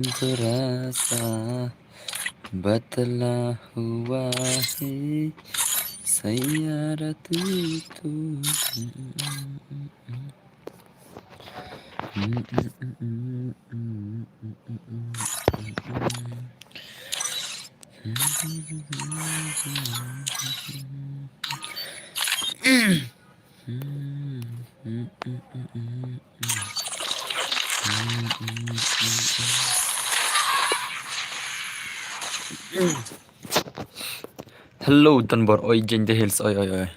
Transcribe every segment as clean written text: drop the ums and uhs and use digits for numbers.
terasa बतला हुआ है सैयारा तू Hello Tanbor, oi Jane the Hills, oi oi oi.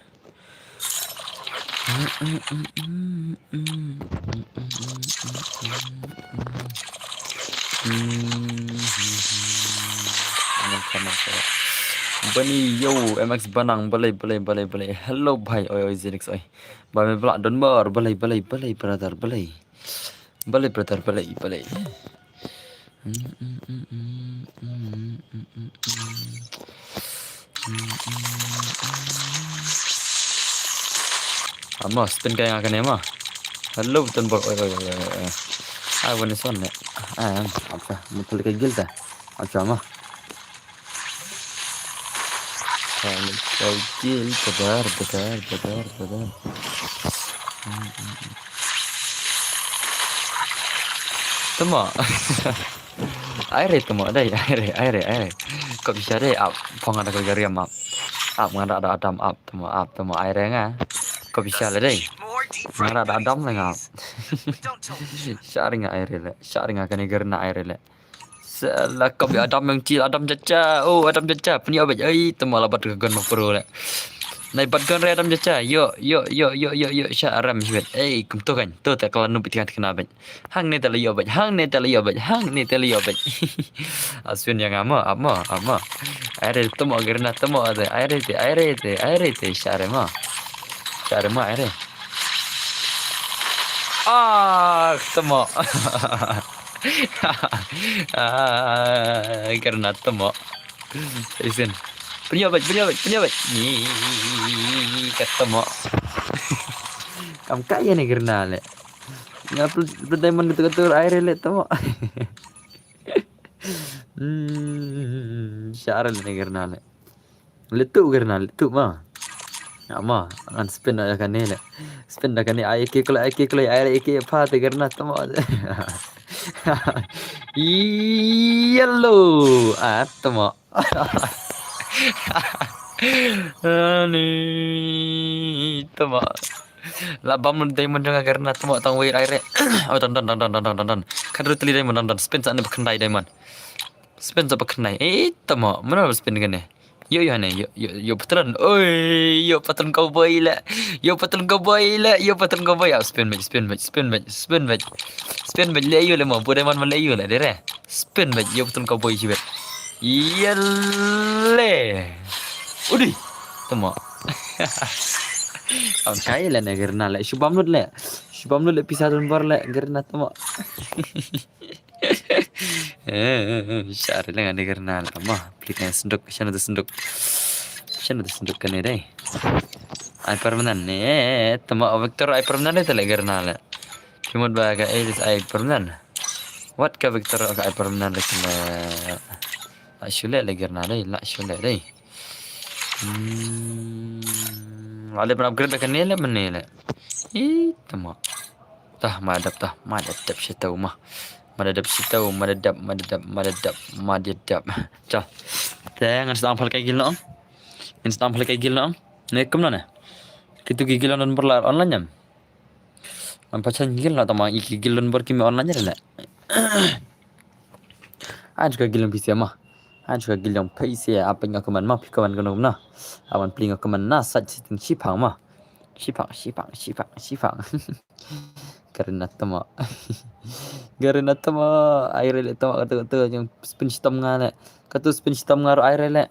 Bani yo MX Banang balai. Hello bhai oi oi Zenix oi. Ba me belak don bar balai brother balai. Balai brother balai. Amma spin kaya akan ya mah. Hello Tanbor oi oi. I want this one. Apa? Mutul ke gilda. Apa mah? Kalau kau gil bedar. Temo. Temo dai, aire. Kau bisa deh up. Pangan aku jari up. Up ngada ada adam up temo aire nga. Kau bisa le dai. Ngada ada adam le ngap. Sharing akan igerna aire le. Salah kau bi adam yang cil adam caca. Oh adam caca. Punya abaj. Temo labat kegon mak pro le. Nai batkan re adam caca. Yo. Syaram sibet. Kum tu kan. Tu tak kalau numpit kan kena abaj. Hang ni tali abaj. Aswin yang ama. Aire temo gerna temo ada. Aire te syarema. Aire. Temo. Gerna temo. Isin. Penyabat. Ni ketemu. Kam kaya nih gerna le. Ngap diamond betul air le temo. Syarel nih gerna le. Letu mah. Ama an spin akan ni le. Spin akan ni air ke kalau air ke apa te gerna temo. Yellow. Temo. Ani temo. Lah bam diamond dengan karena temo tang wait air. Oh dan. Kadru teli diamond dan spin sana berkenai diamond. Spin sa berkenai. Temo. Mana spin dengan ni? Yo patron. Oi, yo patron cowboy lah. Yo patron cowboy. Spin match. Le yo le mau diamond le yo lah dere. Spin match yo patron cowboy sibet. Yelle. Udi. Temo. Kaya lah nak gerna le. Shubam le pisah bar le gerna temo. Syar le ngani gerna le. Mah plikan senduk sana senduk kan ni dai. Ai permanen ne temo vector ai permanen le tele gerna le. Cuma baga ai permanen. What ka vector ai permanen le kena. Shule le gerna le la shule dai. Ada pernah upgrade kan ni le menele. Temo. Tah madap syitau mah. Madadap. Cah. Jangan setampal kayak gila om. Nekem na. Kitu gigilan dan berlar online jam. Pacan gigil na tama iki gigilan berkimi online nya le. Juga gilang PC mah. Juga gilang PC apa yang aku man mah pikawan kono na. Awan pling aku man na sat sitin sipang mah. Sipang. Karena tama. Air le tama kata yang spin sistem ngale. Katu spin sistem ngaru air le.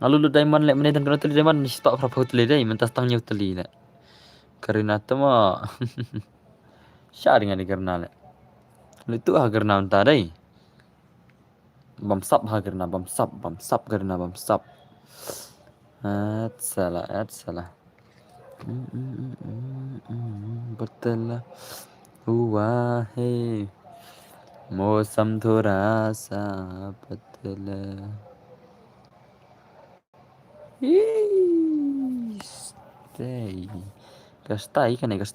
Lalu lu diamond le menetan kena teli diamond stok berapa teli dai mentas tangnya teli le. Karena tama. Syar ngani karena le. Lu tu karena anta dai. Bam sap karena bam sap. Salah. Betul lah. Huwa hey. मौसम थोड़ा सा बदला stay cái stay cái này cái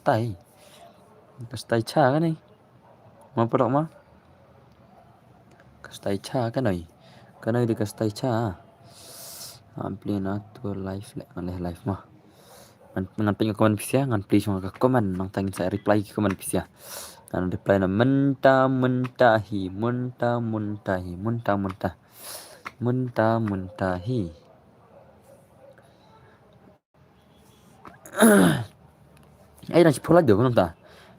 stay cha cái này mà bắt đầu mà cái stay cha cái này thì cái stay cha amplinatur live lek ngalih live mah ngan ping komen pisia ngan please mah komen nang tangin saya reply ke komen pisia ngan reply na muntahi ai nang sekolah dia belum ta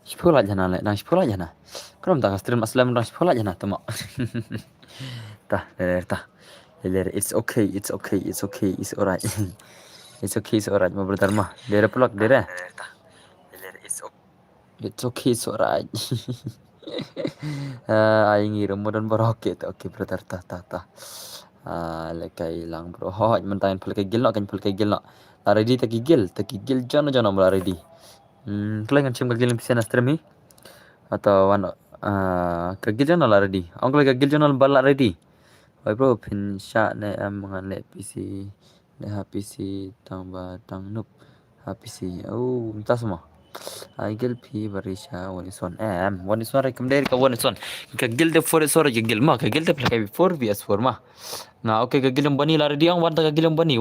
sekolah jana lek nang sekolah jana kalau tak stream aslam nang sekolah jana tama tah it's okay it's alright it's alright ma brother mah dere pelak dere it's alright ai ngirim modern baroket okay brother tah lekai lang bro hoj mentain pelak gil nak kan pelak gil nak ready tak gil jana mula ready kalian cim gil bisa stream atau wan kagil jana lah ready angkle kagil jana bala ready oi bro pin shot ne am ngan le PC le PC tambah tang nup PC oh minta semua gil pi barisha one is one recommend ka one is one kagil de for sore kagil ma kagil de play 4 vs4 ma na okay kagil bani la ready ang wan ta kagil bani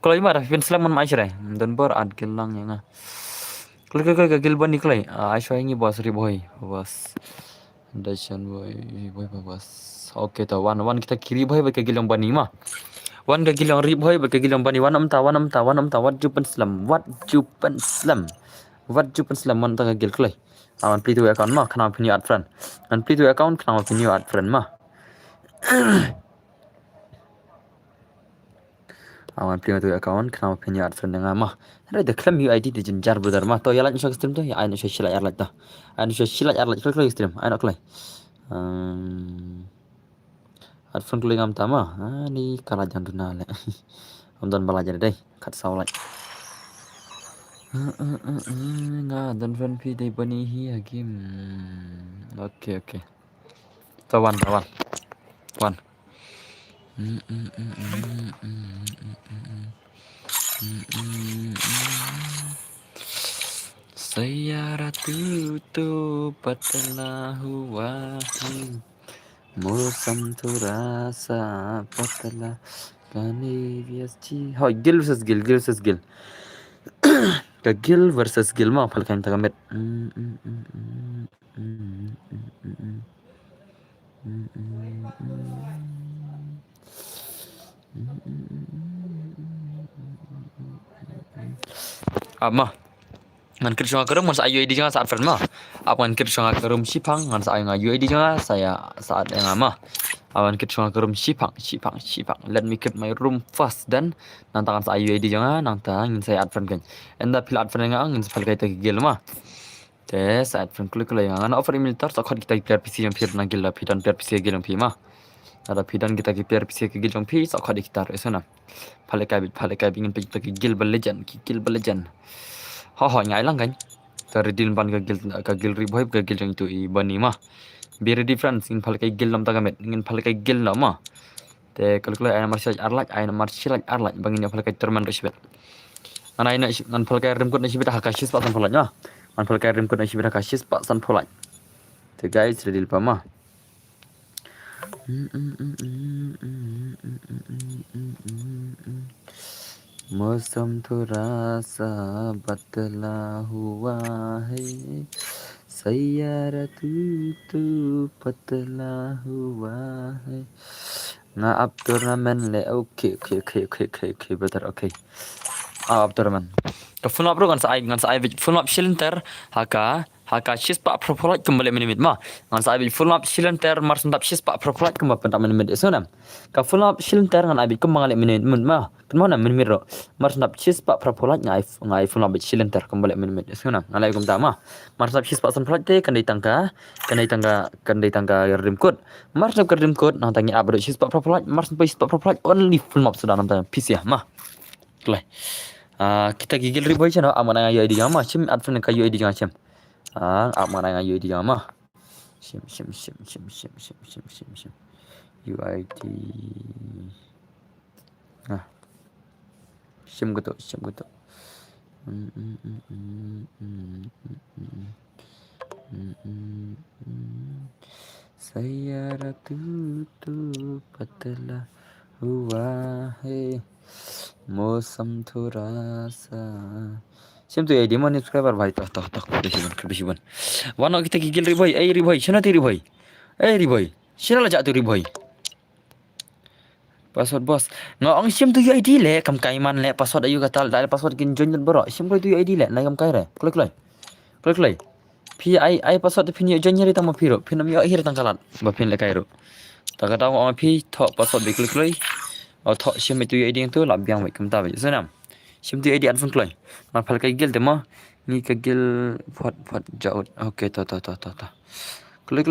kalau ima ra pin selaman ma ishrai dan bor ad kilang yang kalau kagil bani klai aisha ingi bos ri boy bos dashan boy bos okay to one kita kiri boy ke gilang bani mah one ke gilang rib boy ke gilang bani one amta wat jupan slam man ta gil klai awan play to account mah kana pin ad friend and play to account kana pin ad friend mah awan play to account kana pin ad friend nga mah ada de klam UID de jenjar brother mah to yalan shak stream to ya aino shila yarlat to aino shila yarlat klai stream aino klai adfun kuling am tama ni kalajan dunale amdan balajar deh kat saulai nga dan fan pi dei bani hi agim okay tawan Sayara tu patla huwa मौसम थोड़ा सा पतला kani VSG hoi gil versus gil ka gil versus gil ma phal kan tagamet ama ngan kerja kerem ngan saya UID jangan saat friend mah apan kerja kerem sipang ngan saya ngan UID jangan saya saat yang ama awan kerja kerem sipang let me keep my room fast dan nantangan saya UID jangan nantang ingin saya add friend kan enda pil add friend yang ingin sepal kaita gil mah tes add friend klik yang ngan offer email tar sakot kita PR PC yang pir nagil la pidan PR PC gil yang pi mah ada pidan kita ki PR PC gil yang pi sakot kita resona phalekai ingin kita gil belejan ngay lang kan dari dilban ka gil riboy ka gil yang itu ibani mah biar difference in phal kai gil lam tagamet ingin phal kai gil na mah te kalau ay martial arlak bangin phal kai terman resbet ana ngan phal kai rim kod nasibet hakashis pa san pholanya ngan phal kai rim kod nasibet hakashis pa san pholai te guys redil pa mah मौसम थोड़ा सा बदला हुआ है सैयारा तू पतला हुआ है ना अब turnamen le okay brother okay up turnamen ke full up kan saya full up silinter haka shis pak propolat kembali menit mah ngan saya full up silinter mars ndap shis pak propolat kembali pentam menit esona ka full up silinter ngan abi kembali menit mah kemana menit ro mars ndap shis pak propolat ngai full up silinter kembali menit esona alaikum tama mars ndap shis pak propolat te kan ditangga rim code mars ndap rim code nang tangi abro shis pak propolat mars ndap shis pak propolat only full up sudah nang PC ya mah klai kita gigil riboy channel amana UID gama chim adfan ka UID gama chim amana UID gama Sim. UID. Nah, sim gitu. Hmm, hmm, hmm, hmm, hmm, hmm, hmm, hmm, hmm. Sayara tu patla hua hai मौसम थोड़ा सा sim tu ID mana subscriber bhai toh kebisiban wana kita gigil ri bhai sina ti ri bhai sina la ja tu ri bhai password bos ngong sim tu ID le kam kaiman le password ayu katal dal password kin jonjot boro sim ko tu ID le na kam kai re klik phi ai password phi ni jonjeri tamo phiro phinam yo hir tangkalat ba phin le kai ro ta ka taw on phi tho password bi klik ở thọ xem mấy tụi ấy đi tôi làm việc vậy chúng ta vậy sao nào xem tụi ấy đi ăn phân clay mà phải cái gel mà ni cái gel phật jauh ok ta klik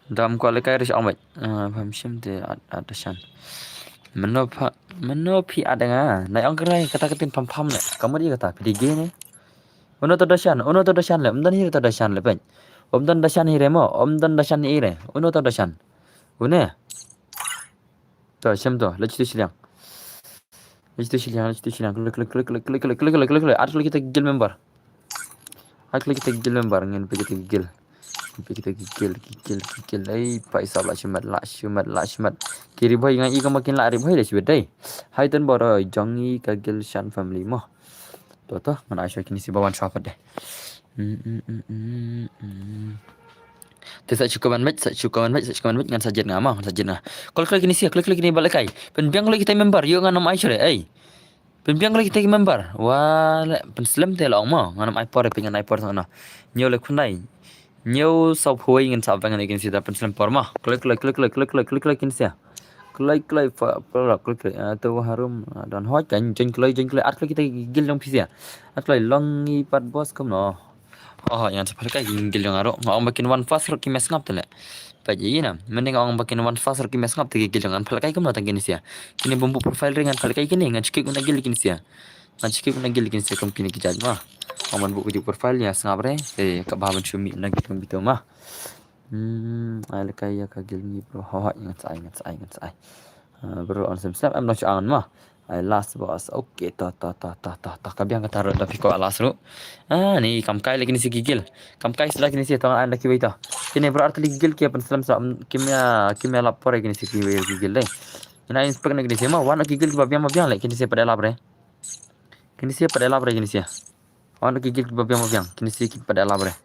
dalam kuala kai ris amat paham xem tụi ada san menopi ada ngah naik ang kerai kata katin pam le kamu dia kata pidi gene ono to dasan le omdan hir to dasan le pen omdan dasan hire mo omdan dasan ire ono to dasan une to xem to leci tu silang klik at klik kita gigil member ngin kita gigil ai paisa la shimat kiri bhai ngai ka makin la ri bhai le sibedai hai tan boro jongi ka gil shan family mo to mana aisha kini si bawan shop de Tesa cukuman met ngan sajet ngama sajet na. Klik ni balakai. Penbiang lagi kita member yo ngan Aisha re ai. Penbiang lagi kita member. Wah, penslam te long mo ngan ai pengen ai por sana. Nyo le kunai. Nyo sau phui ngan sau pengen ikin sida penslam por mo. Klik kin sia. Klik tu harum dan hot kan jen klik at klik kita gil long pisia. At klik long i pat bos kom no. Oh, yang sepakai gil yang aro. Ngong makin one fast ro kimes ngap tele. Paji na. Mending ngong makin one fast ro kimes ngap tege gil yang palakai kum natang kini sia. Kini bumbu profile ringan palakai kini ngan cikik guna gil kini sia. Ngan cikik guna gil kini sia kum kini kijad mah. Ngong buku di profile ya sengap re. Kak bahaban cumi nak kum bitu mah. Ai lekai ya ka gil ni bro. Ho ingat sai. Bro on sem am nak angan mah. I last boss. Okay, ta. Kabiang kata ro tapi ko last ro. Ni kamkai lagi ni si gigil. Kamkai sila kini si tangan anda kiwai ta. Kini berarti gigil kia penselam sa kimia lapor kini si kiwai gigil deh. Ina inspek nak kini si ma wana gigil babiang le kini si pada labre. Kini si pada labre kini si. Wana gigil babiang kini si pada labre.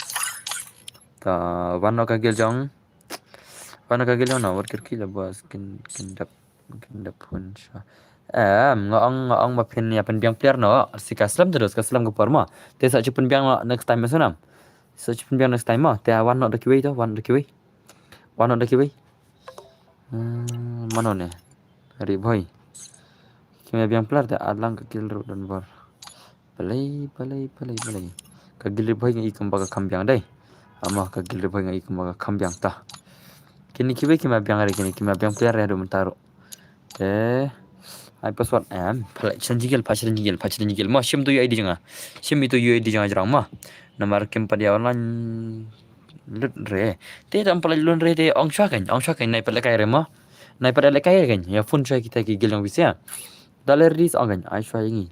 Ta wana gigil jong. Na worker kila bos kindap pun sha. Ngong ma pin ya pen biang player no si kaslam terus kaslam ke parma te sa chupen biang next time masunam sa chupen biang next time ma te wan no the kiwi mano ne ri boy kime biang player te adlang ke kill ro dan bar palai ka gil boy ngi ikum baga kambiang dai ama ka gil boy ngi ikum baga kambiang ta kini kiwi kime biang player ya do mentaro ai password phalai chanjigel ma sim tu ID janga sim itu ID janga jarang ma nomor kem pada online lut re te tam pala lun re te ong sha kan nai pala kai re ma nai pada le kai kan ya phone try kita ki gelong bisa daler dis ong kan ai sha ingi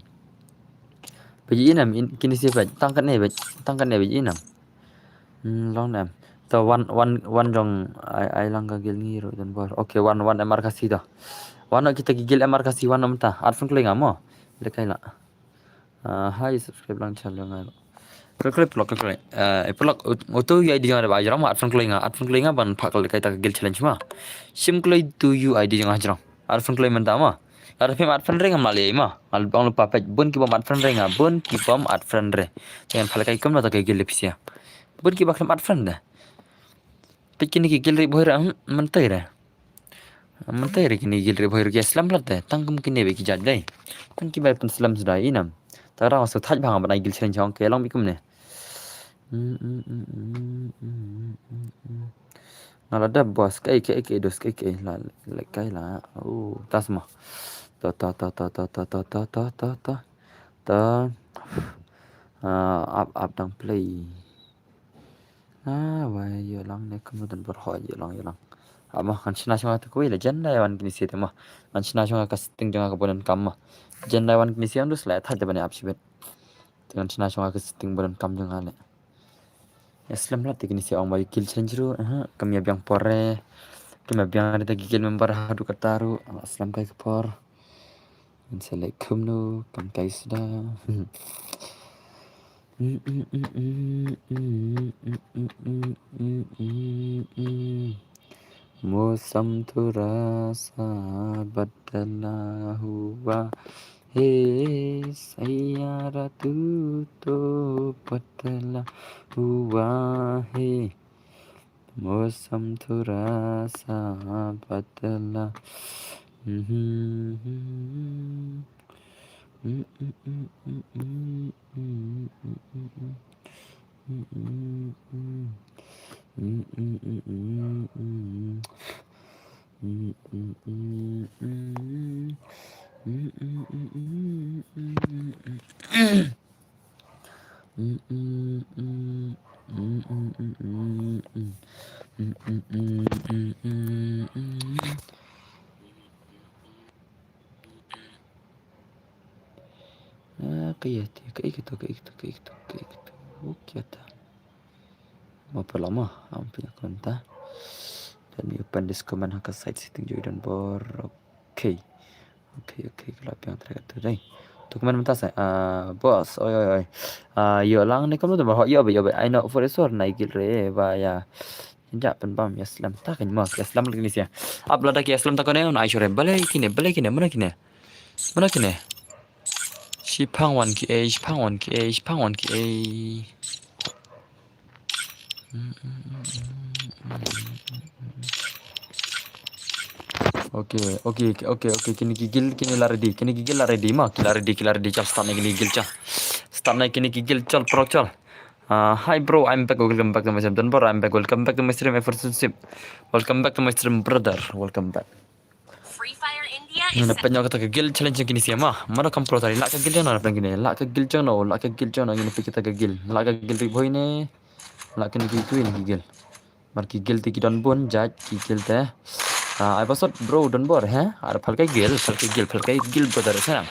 beji inam kini siapa tangkat ne beji inam long nam so one jong ai lang ka gel ngi ro dan bar okay one MR kasih dah wana kita gigil MR kasih wana menta adfun kling amo lekai la hai subscribe lang channel ngai klik plok auto yu ID jang ba jang adfun kling ban phak lekai ta gil challenge ma sim klei tu yu ID jang jang adfun kling menta ma ada pem adfun ring mali ma al bang lupa pej bun ki bom adfun ring bun ki bom adfun re jangan phak lekai kum na ta gil lepsia bun ki baklam adfun dah pikini ki gil ri boira mentai re kini gil re boira Islam lat tangkum kini be ki jad dai kan ki bai pen Islam sudah inam tara so thaj bang ban gil chen jong ke long bikum ne nala da bos kai dos kai la kai la tasma ta up dang play wah yo lang ne kemudian berhoi yo lang. Amah kan sina shonga ta koi le janda yawan kini siete mah. Kan sina shonga ka sting jonga ka bonan kam mah. Janda yawan kini siam dus la tha bani apsibet. Dengan sina shonga ka sting bonan kam jonga le. Islam lah kini si ong bayu kil chenjru kam ya biang pore. Kam ya biang ada gigil member hadu kataru. Islam kai por. Assalamualaikum nu kam kai sudah. मौसम थोड़ा सा बदला हुआ हे सैयारा तू तो बदला हुआ है मौसम थोड़ा सा बदला kayak gitu. Oke ta. Mau lama punya konta. Dan open diskoman haka site setting joy dan bor. Oke. Kalau yang terkata dai. Dokumen mentah saya. Bos. Oi. Yo lang ni kamu tu bahwa yo. I know for sure naik re ya. Tidak penbam ya Islam tak kan mak Islam lagi ni sia. Ab lada ki Islam tak kan na Aisyah balai kini mana kini. Shipang ki A. Oke. Kini gigil la ready mak. Kila ready chal start naik gigil chal. Start naik kini gigil chal pro chal. Hi bro, I'm back. Welcome back to my stream. I'm back. Welcome back to my stream. Welcome back to my stream, brother. Welcome back. Free Fire India is Penyo kata ke gil challenge gini siapa? Mana kam pro tadi? Lak ke gil jangan apa gini? Lak ke gil jangan gini pikir ke gil. Lak ke gil boy ne. Lak ke ni gil. Mar ki gil tiki don bon jaj ki gil teh. I was bro don bor he. Ar phal kai gil brother sana.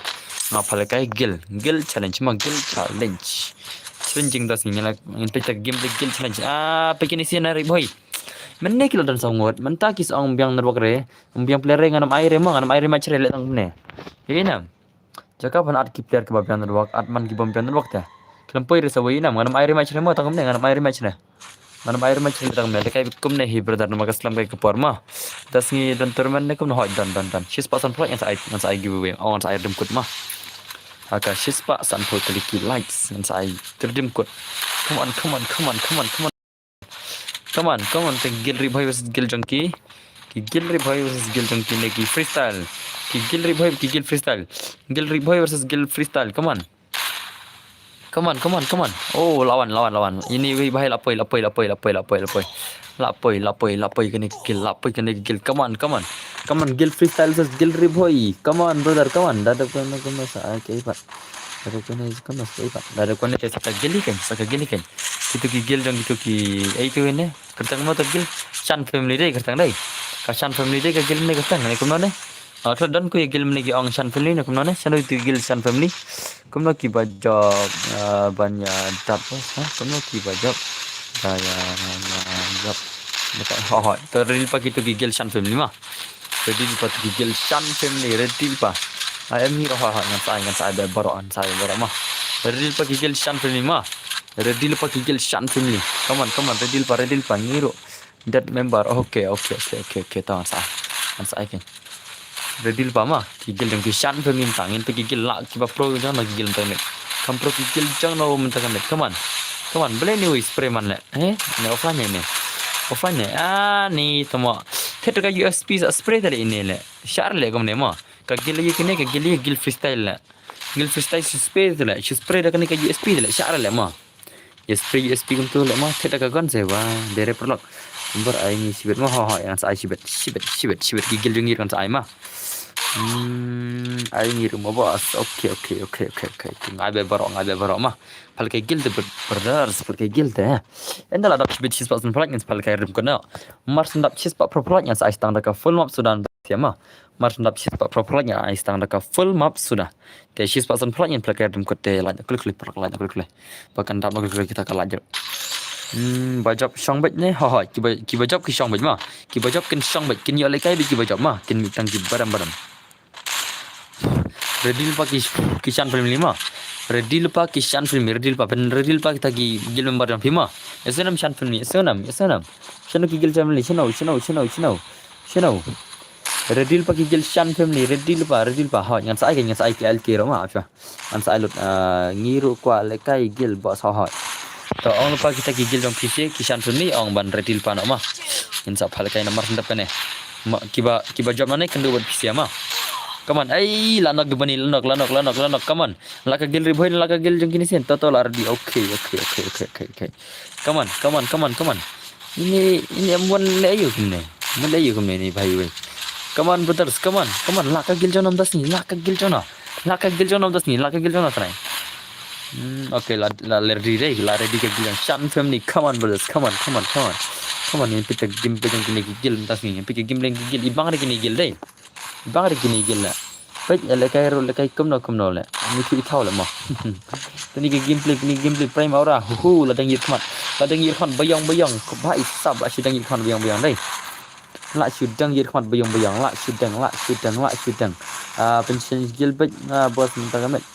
Ma phal kai gil challenge ma gil challenge. Challenging das ini lah. In pikir game gil challenge. Pikir ni siapa boy? Mana kilo dan sangat, mentah kis ang biang nerwak re, biang player re nganam air macam re letang ne. Ini nam, jaka pan art ki player ke biang nerwak, art man ki biang nerwak ta. Kelampoi re sawai nam, nganam air macam re mo tangam ne, nganam air macam re tangam ne. Dekai kum ne hi brother nama kaslam kai kepor ma. Das ni dan turman ne kum ne hot dan. She's pasan pro yang saya giveaway, awan saya dem kut ma. Aka she's pasan pro kliki likes, yang saya terdim kut. Come on. Come on, the Gilry Boy versus Gil Junkie. Gilry Boy versus Gil Junkie neki freestyle. Gilry Boy Gil freestyle. Gilry Boy versus Gil freestyle. Come on. Oh, lawan. Ini wei bahaya lapoi kena Gil. Come on. Gil freestyle versus Gilry Boy. Come on, brother. Come on. Dah kena saya keipat. Dah kena saka gili kan. Itu gil dong itu itu ini. Kertang mo gil. Shan family deh kertang deh. Shan family deh gil ni kertang. Ni kumno ne. Atau dan ku gil ni ong Shan family ni kumno ne. Sano itu gil Shan family. Kumno ki bajak banyak dapat. Kumno ki bajak banyak. Macam teril pak itu gil Shan family mah. Teril pak gil Shan family. Teril pak. I am here ngan saya baru mah. Redil pa gigil Shan family mah. Redil pa gigil Shan family. Come on. Redil pa ngiro. That member. Okay. Tahu saya kan. Redil pa mah. Gigil dengan Shan family tangin pa gigil lak kiba pro jangan gigil internet. Kam pro gigil jangan no mentakan net. Come on. Boleh ni spray man le. Ni offline ni. Ni temo. Theater ka USB spray tadi ini le. Share le kam ne mah. Kagil gil freestyle lah. Gil freestyle spray tu lah. Spray dah kena USB tu lah. Syarah lah mah. USB kan tu lah mah. Kita kagan saya wah. Dari perlok. Nomor ini sibet mah yang saya sibet. Gigil jengir kan saya mah. Ai ngirim bos. Oke. Ngabe barok mah. Palkai gilde berdar seperti gilde. Enda la dap bit chis pas palaknya palkai rim kena. Mars dap chis pak propolanya sa istang daka full map sudah ya mah. Mars dap chis pak propolanya istang daka full map sudah. Te chis pas palaknya palkai rim kote lanya klik perak lanya klik. Bahkan dap klik kita kalajak. Bajab song bet ne ha ki bajab ki song bet mah. Ki bajab kin song bet kin yo lekai bi ki bajab mah. Kin mitang ki baram. Redil pa kishan film 5. Redil pa kishan film redil pa kita gi gil member yang film. Esenam shan film ni esenam. Shano ki gil family shano. Redil pa ki gil shan family redil pa ha ngan sai KL ki ro ma apa. Ngan sai lut ngiru kwa lekai gil bos ha. To ong lupa kita gigil dong PC kishan film ni ong ban redil pa no ma. Insap hal kai nomor sendap ne. Kiba job mana kendu buat PC ma. Come on, lanak bani lanak. Come on, laka gil riboy laka gil jeng kini sen. Toto lardi. Oke. Come on. Ini amuan leyu kene. Meleyu kene ni bhai wei. Come on brothers, come on. Laka gil jonam das ni. Laka gil jonam try. Oke, la ready ke gil shan family. Come on brothers, come on. Ini kita game pejang kini gil das ni. Pikir game lagi gil ibang hari kini gil deh. Bang ada gini gila. Baik lekai kumno le. Ni tu itau le mah. Tani ke gameplay prime aura. Ladang yirkhan bayang. Bai sab asyidang yirkhan bayang dai. La syudang yirkhan bayang. La syudang. Pension gil baik bos minta gamet.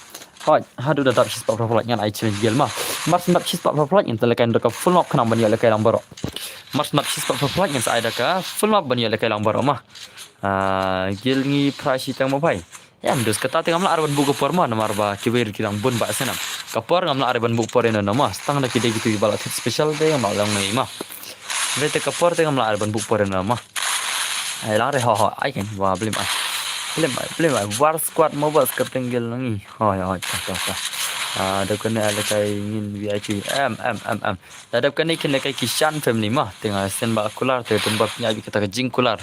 Hadu dah dapat sispak berapa ngan ai challenge gil mah. Mas dapat sispak berapa ngan telekai dekat full map kenang bani lekai lang barok. Mas dapat sispak berapa ngan sai dekat full map bani lekai lang barok mah. Gil ngi price tang mapai ya mdos kata tengam la arban buku porma namar ba kiber kirang bun ba senam kapor ngam la arban buku por eno nama stang na kide gitu bala special de ngam lang nei ma bete kapor tengam la arban buku por eno nama ai la re ha ai kan wa blim ai war squad mobile kapten gil ngi ha ta da kan ala kai ngin VIP dadap kan ikin kai kishan family mah tengah sen ba kular te tumba nya bi kita jing kular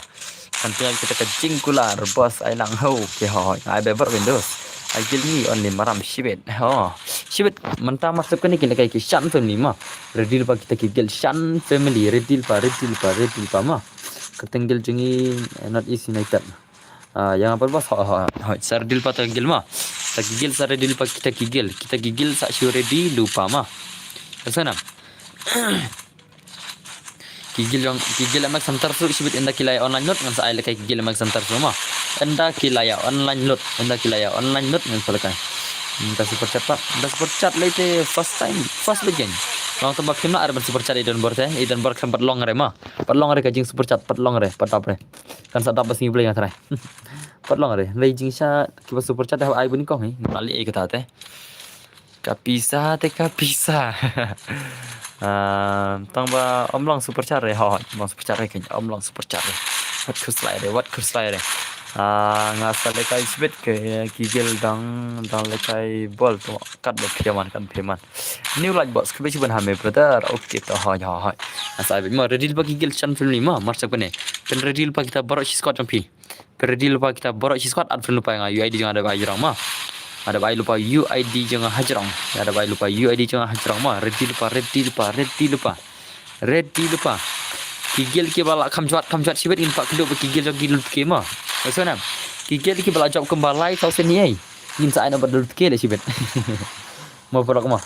kantinya kita jing kular bos ai lang ho ke ho ai beber windows ai gil ni only maram shibet shibet mentah masuk kan ikin kai kishan family mah redil pa kita gil shan family redil pa mah ketenggil jengi not easy united yang apa bos sardil pa gil mah gigil sa redil pa kita gigil sa sure ready lupa mah kesana gigil amak santar su sibit enda kilaya online note ngan sa ai lekai gigil amak santar su mah enda kilaya online note ngan palakai enda super chat lete first begin long tambah kimna arban super chat idan bor kan pat long re kajing super chat pat long re pat apre kan sa dapat sing play ngatrai pat long re lei jing sha kiba super chat ai buni kong ni ngali ai kata te kapisa tangba omlong super chat re omlong super chat re kan omlong super chat re what kuslai re ngasal lekai sibet ke gigil dang lekai bol tu kat berphiaman new like box ke bechi ban hame brother okay to ha asal ma redil bagi gigil chan film ni ma marsak bane pen redil pa kita borok squad champi redil pa kita borok squad ad film lupa yang UID jangan ada bayi rang ma ada bayi lupa UID jangan hajrang ada bayi lupa UID jangan hajrang ma redil lupa gigil ke bala kamjat sibet in pak kedua gigil ke ma Maksudnya, gigil ki bala job kembalai tau seni ai. Ngin sa ana badul ke le sibet. Mau pora kemah.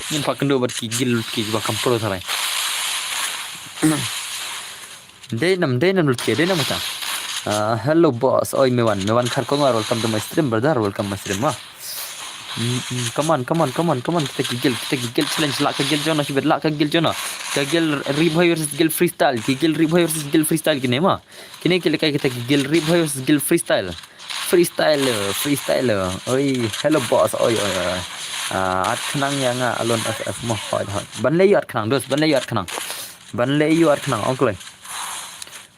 Ngin pak kendo bad gigil ki ba kampro sarai. Denam mata. Hello boss. Oi mewan khar ko ngar welcome to my stream brother. Welcome my stream ma. Come on kita gigil challenge lak ke gil jona sibet lak ke gil jona gil riboy versus gil freestyle kini mah kini kita gil riboy versus gil freestyle oi hello boss oi at khnang yang alon ff mo ban leyu at khnang onkel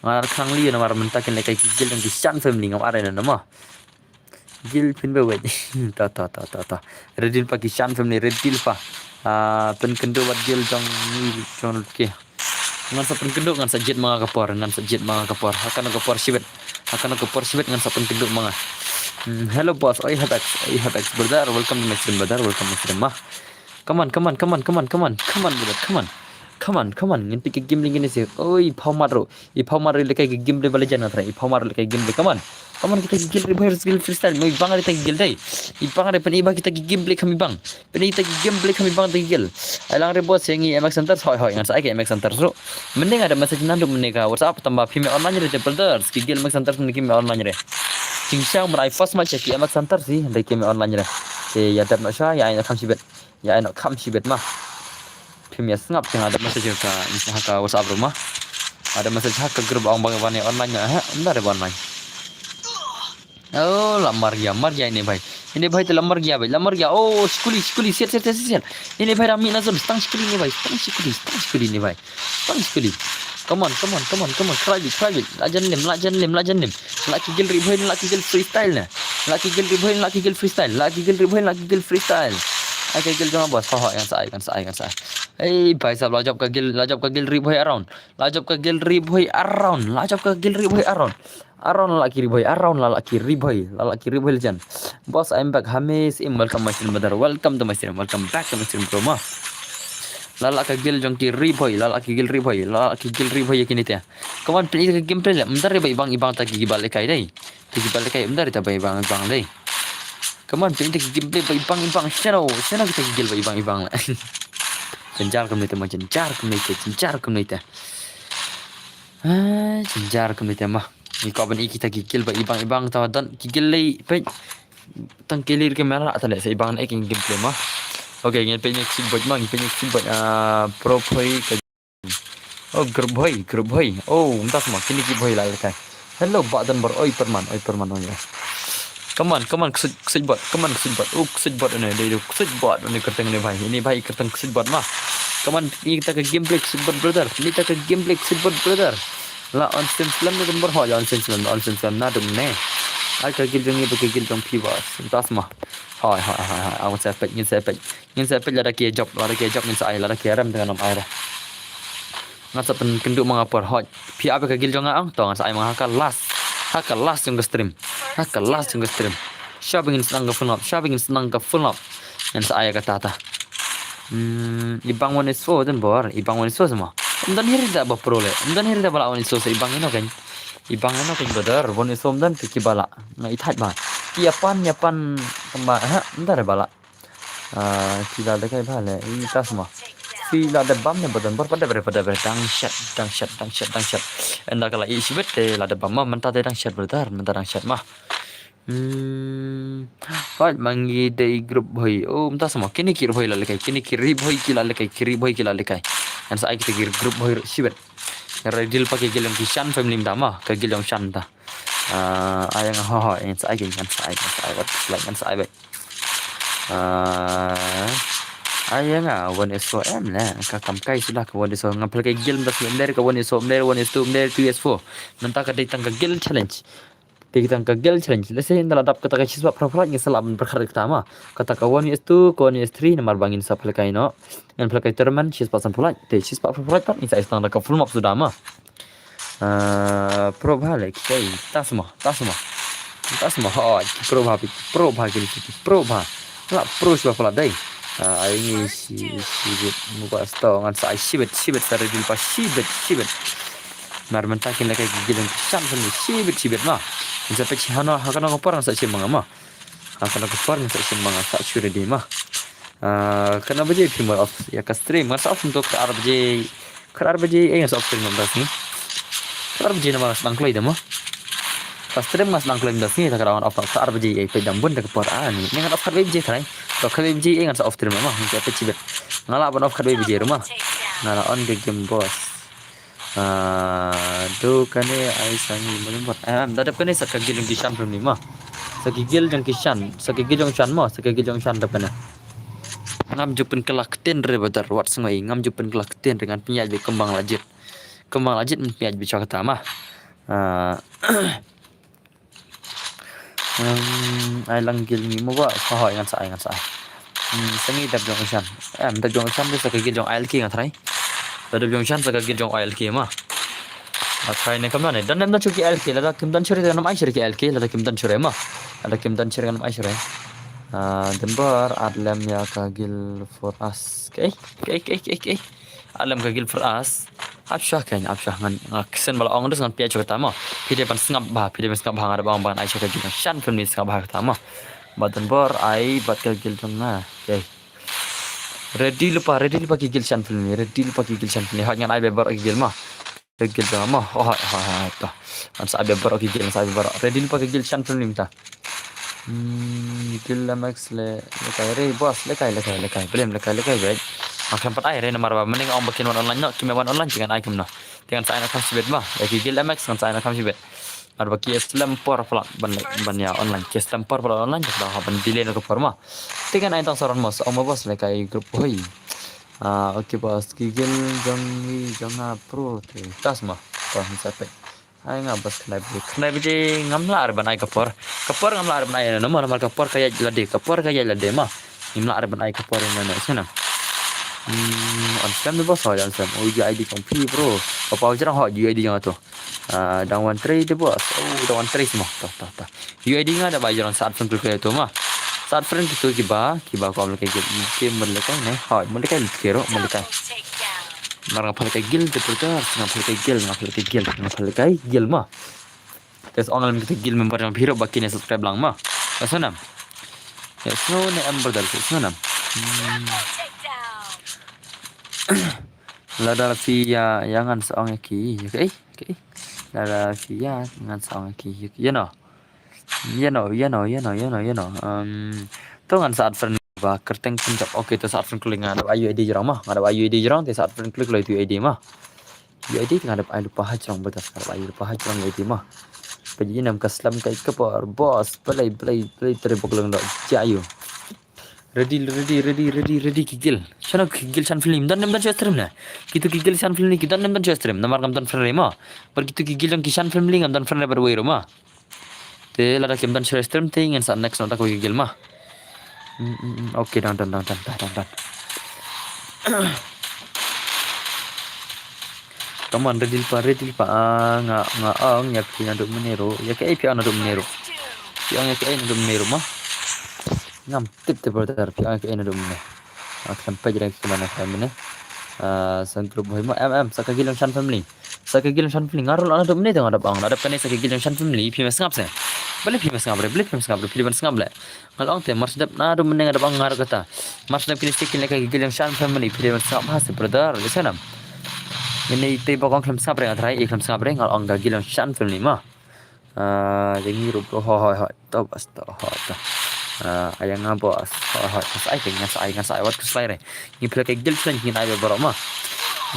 ngar khnang li na mar menta kini gil dan kishan family ngam arena nama gil pin be wet ta redil pa kishan family redil pa pen kendo wat gil jong ke ngan sapen keduk ngan sajit mga kapor ngan sajit mga kapor akan kapor sibet ngan sapen keduk mga hello boss I have X brother welcome to my stream brother welcome to my stream mah come on ngan pikir game lagi ni sih oi pamaro lekai game bala jana thrai pamaro lekai game come on kita gil reverse skill freestyle mau bang kita gil dai ibang ada pen iba kita game play kami bang pen kita game play kami bang gil alang re bos yang MX Center hoi ngan sai MX Center so mending ada message nandu menika WhatsApp tambah film online re brothers gil MX Center ni game online re cincang merai first match ki MX Center sih dari game online re ya dap nak sya ya nak kam sibet mah film ya sengap yang ada message ka WhatsApp rumah ada message ke grup orang bang online ha entar ada online oh lamar gया ini भाई तो lamar gया oh skuli siap ini भाई rami nazar stang skuli ini भाई come on private lajan lim laki gil ribuin laki gil freestyle Ay gil jangan bos yang saya भाई साहब लाजब का गिल रिबोय around laki riboy jan boss I'm back Hamis welcome my stream brother welcome back to my stream bro mah lalaki gil jongki riboy kini teh kawan pilih ke game play bentar ya ibang tagi balik kai dai bentar ya ibang dai kawan pilih ke game play ibang channel kita gil ibang lah Cenjar kem nite mah ni kawan kita gigil ba ibang tawadan gigil lay pe tang kilir ke mera atale sa ibang na game play mah okay ngin pe nek simbot pro boy ka oh group boy oh entas mah kini ki boy la kai hello badan bar oi perman ya come on kusibot kusibot ini kerteng ini भाई kerteng kusibot mah come on ini kita ke gameplay kusibot brother la on slam ni gambar ho on slam na dum ne ai ka gil jong piwas tas mah hai aku sepet ngin sepet la ke job ngin sai la ke ram dengan nom air ngasa pen kenduk mangapor ho pi apa ka gil jong ang tong sai mah ka last yang stream shopping senang ke full up yang saya kata ibang one is for dan bor ibang one is for semua dan hiri dah berperoleh dan hiri dah bala one is for ibang ino kan brother one is for dan piki bala na ithat ba yapan tamba entar bala kita ada kai bala ini tas semua Fila ada bam ne badan pada dang shot enda kala isibet la ada bam mentah dang shot brother dang shot mah fight mangi dei group boy oh entah semua kini kiri boy la lekai kiri boy kila lekai dan saya kita kiri group boy sibet redil pakai gil yang kishan family dama ke gil yang shan ta ayang ho yang saya kan saya baik ayang one is for m lah kakam kai sudah ke one is for ngapel kai gil ndas mender ke one is for mender 2s4 mentah ke ditang ke gil challenge ditang ke gil challenge lesen dalam dap kata siswa profile yang salam berkhar pertama kata ke one is 2 ke one is 3 nomor bangin sa pelkai no yang pelkai terman siswa profile siswa profile pat ini saya standar ke full map sudah mah pro balik kai tas semua ho pro lah pro sebab pula dai ini sibet muka stong ngan sai sibet sare dil pas sibet mar mentakin la kay gilang sam sibet mah sampai cihano hakana ko parang sa simanga mah hakana ko parang sa simanga sa sure di mah kana baje pimol of ya ka stream mas of untuk arab je yang sa stream mas ni arab je nama bangkloi demo pas stream mas bangkloi das ni takarawan of arab je ay pedam bun tak por ani ngan of karbe je trai to karbe je yang sa of stream mah ni apa cibet ngala ban of karbe je rumah ngala on the game boss do kane ai sangi melimbat dadap kane sa kagil yang kishan from ni mah sa kagil yang shan mah sa kagil yang shan dapana ngam jupen kelak ten re badar wat sengai ngam jupen kelak ten dengan penyaj kembang lajit penyaj bicara kata mah ai langgil ni mo ba khoi ngan sai sengi dap jong shan dap jong shan sa kagil jong ai ki ngan thai Lada biong shan saka gil jong oil ki ma. Try ne kamna ne dan nem dan chuki oil ki lada kim dan chure nam ai chure ki oil ki lada kim dan chure ma. Lada kim dan chure nam ai chure. Dan bar adlam ya ka gil for us. Okay. Adlam ka gil for us. Absyah ngan kesen bala ong des ngan pia chuka tama. Pide pan sngap ba ngada bang ban ai chuka gil shan film ni sngap ba tama. Badan bar ai bat ka gil jong na. Okay. Ready lupa gigil shan film ni hak ngan ai bebar gigil mah gigil dah mah ta an sa bebar gigil ready lupa gigil shan film ni ta gigil la max le kai bos le kai belum le kai baik makan pat ai re nomor ba mending ong bakin online no kimewan online jangan ai kemna dengan sa ana kam sibet mah gigil la max kan sa ana kam sibet ar baki islam por pula ban ya online ke islam por pula online dah ban delay no forma dengan ai tang soran mos ong bos le kai grup hoi oke bos gigil jong pro te tas mah kau sampai ai ngabas kena biji ngamla ar ban ai kapor ngamla ar ban ai no mal kapor kaya lade mah ngamla ar ban ai kapor no sana on scam tu bos on scam ID kompi bro apa jarang hot ID yang tu down one trade tu bos down one trade semua ta UID ngada bayar on saat pun tu mah saat friend itu kiba kau mulai game mereka ni hot mereka kero mereka Takedown. marang pakai gil tu perkara pakai gil mah terus online kita gil member yang hero baki ni subscribe lang mah sana ya slow ni amber dal sana Takedown. lada via jangan seorang ki okay lada via jangan seorang ki you know Tungan saat friend ba kerteng pencap oke tu saat friend klik ngadap UID jerang mah ngadap UID jerang tu saat friend klik lah itu UID mah UID ngadap ai lupa hajrang betas ngadap ai lupa hajrang UID mah pergi nam kaslam kai kapor bos play terbok lang dak jayu ready gigil sana gigil san film dan nem dan stream na gitu gigil san film ni kita nem dan stream namar kam dan friend mah begitu gigil yang kisan film ni ngam dan friend berway rumah te lada kim dan share stream thing and next nota ko gigil mah oke dan Kaman ready pa nga ang ya pina do menero ya ke pi ana do menero pi ang ya ke ana do menero mah ngam tip brother pi ang ke ana do menero akan pajak ke mana family sang grup boy mah saka gilang shan family ngarul ana do menero ada bang ada pane saka gilang shan family pi mas ngap se beli pi mas ngap pi ban ngap le ngalong te mars dap na do meneng ada bang ngar kata mars dap kini sekin le ka gilang shan family pi ban ngap has brother lisanam ini tiba kong kelam sabre ngatrai kelam sabre ngal ong gagil yang shan film lima jadi rup ho to bas to ho to ayang ngabos ho pas ai ting ngasai wat kuslai re ni plek gil slan ni ai bero mah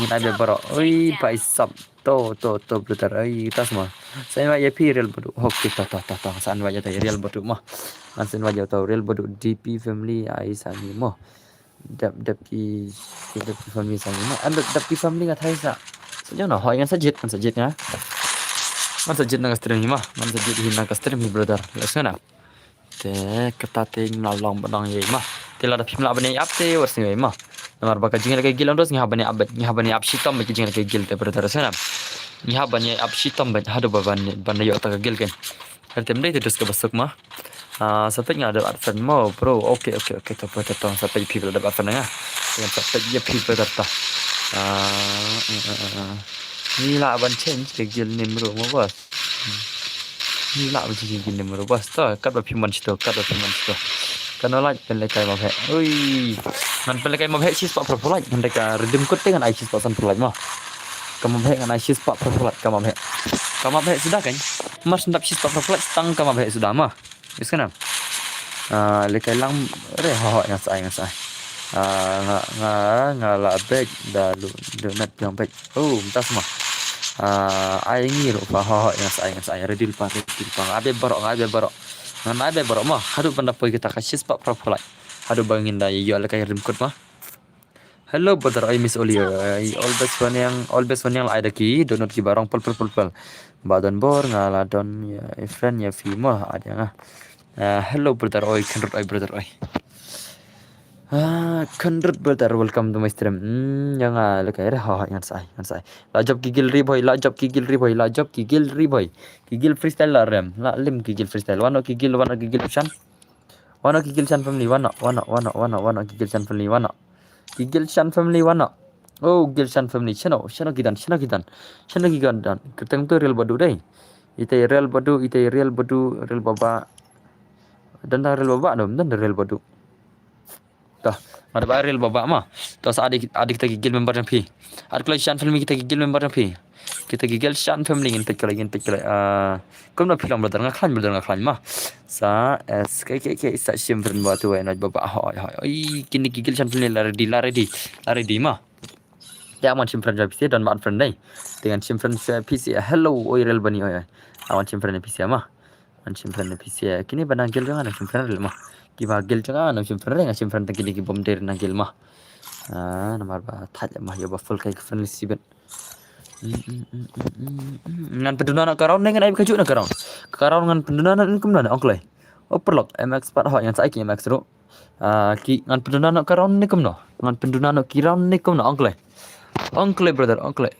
ni ai bero oi pai sap to brother ai tas mah saya ma ye pi real bodu hoki to san wajah ta real bodu mah san wajah ta real bodu DP family ai sani mah dap ki family sang ni dap ki family ngat hai sa sejauh na hoy ngan sajit nga man sajit nang stream ni mah man sajit hin nang stream ni brother lesana te katating lalong badang ye mah te la dap himla bani apte warsi ye mah namar baka jingal kay gilang dos nga bani ap shitam baki jingal kay gil te brother lesana nga bani ap shitam ban hadu ban yo ta gil ken tem dai te dos ka basuk mah sampai nggak ada advert mau bro oke to sampai people ada advert nga yang sampai ya people kata ni lah ban change gil ni bro mau bos ni lah ban change gil ni bro bos to kat ba piman sto kana like pen lekai ma phe oi man pen lekai ma phe sis pa pro like man deka redeem code dengan ai sis pa san pro like mah kamu phe dengan ai sis pa pro like kamu phe sudah kan mas ndap sis pa pro like tang kamu phe sudah mah iskanam lekai lang re ho yang sai nga la beg dalu donat yang baik tas mah ai ngiro pa ho yang sai redil pa abe barok ngan abe barok mah hadu pandapoi kita kasih pak propolai hadu bangin da yo lekai rim kod mah hello brother I miss Olio all best one yang ada ki donat ki barang pol badan bor ngala don ya friend ya fi mah ada nga hello brother oi kan brother oi Kendrut brother, welcome to my stream. Jangan lekai dah. Ha, yang sai. Lajab gigil ri boy, lajab gigil ri boy. Gigil freestyle lah rem. La lim gigil freestyle. Wano gigil shan. Wano gigil shan family. Wano gigil shan family. Wano. Gigil shan family wano. Oh, gigil shan family. Shano gidan. Keteng tu real badu deh. Ite real badu, real baba. Dan real baba dom, dan real badu. Dah, ada viral baba mah. Terus adik kita gigil member yang pi. Ada kalau Shan family kita gigil member yang pi. Kita gigil Shan family ingin pek lagi. Kau nak film brother ngaklan mah. Sa es kayak sa sim friend buat tu nak baba. Oi, kini gigil Shan family lari di mah. Ya aman sim friend PC dan mat friend dai. Dengan sim friend PC. Hello, oi real bani oi. Aman sim friend PC mah. Aman sim friend PC. Kini banang gil jangan sim friend real mah. Kiba gil jangan sim friend tak kini bom der na gil mah. Namar ba thaj mah ya ba full kai friend sibet. Ngan penduna nak karaun dengan ai kaju nak karaun. Karaun ngan penduna nak kum na onklai. Overlock MX 4 ho yang sai ki MX ro. Ki ngan penduna nak karaun ni kum no. Ngan penduna nak kiraun ni kum no onklai. Onklai brother, onklai.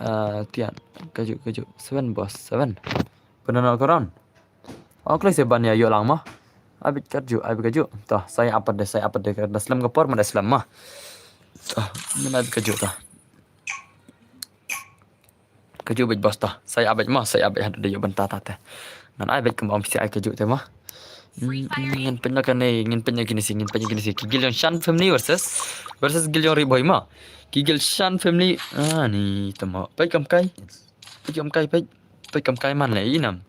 Tian kaju 7 boss 7. Penduna nak karaun. Onklai seban ya yo lang mah. Abit kaju. Tah, saya apa deh kerana Islam kapor mana Islam mah. Tah, mana abit kaju tah. Kaju abit bos tah. Saya abit ada dia bentah tah. Nan abit kembang si ai kaju teh mah. Ingin punya gini sih. Gigil yang Shan family versus gigil yang Riboy mah. Gigil Shan family. Ni temo. Pai kam kai mana lagi nam.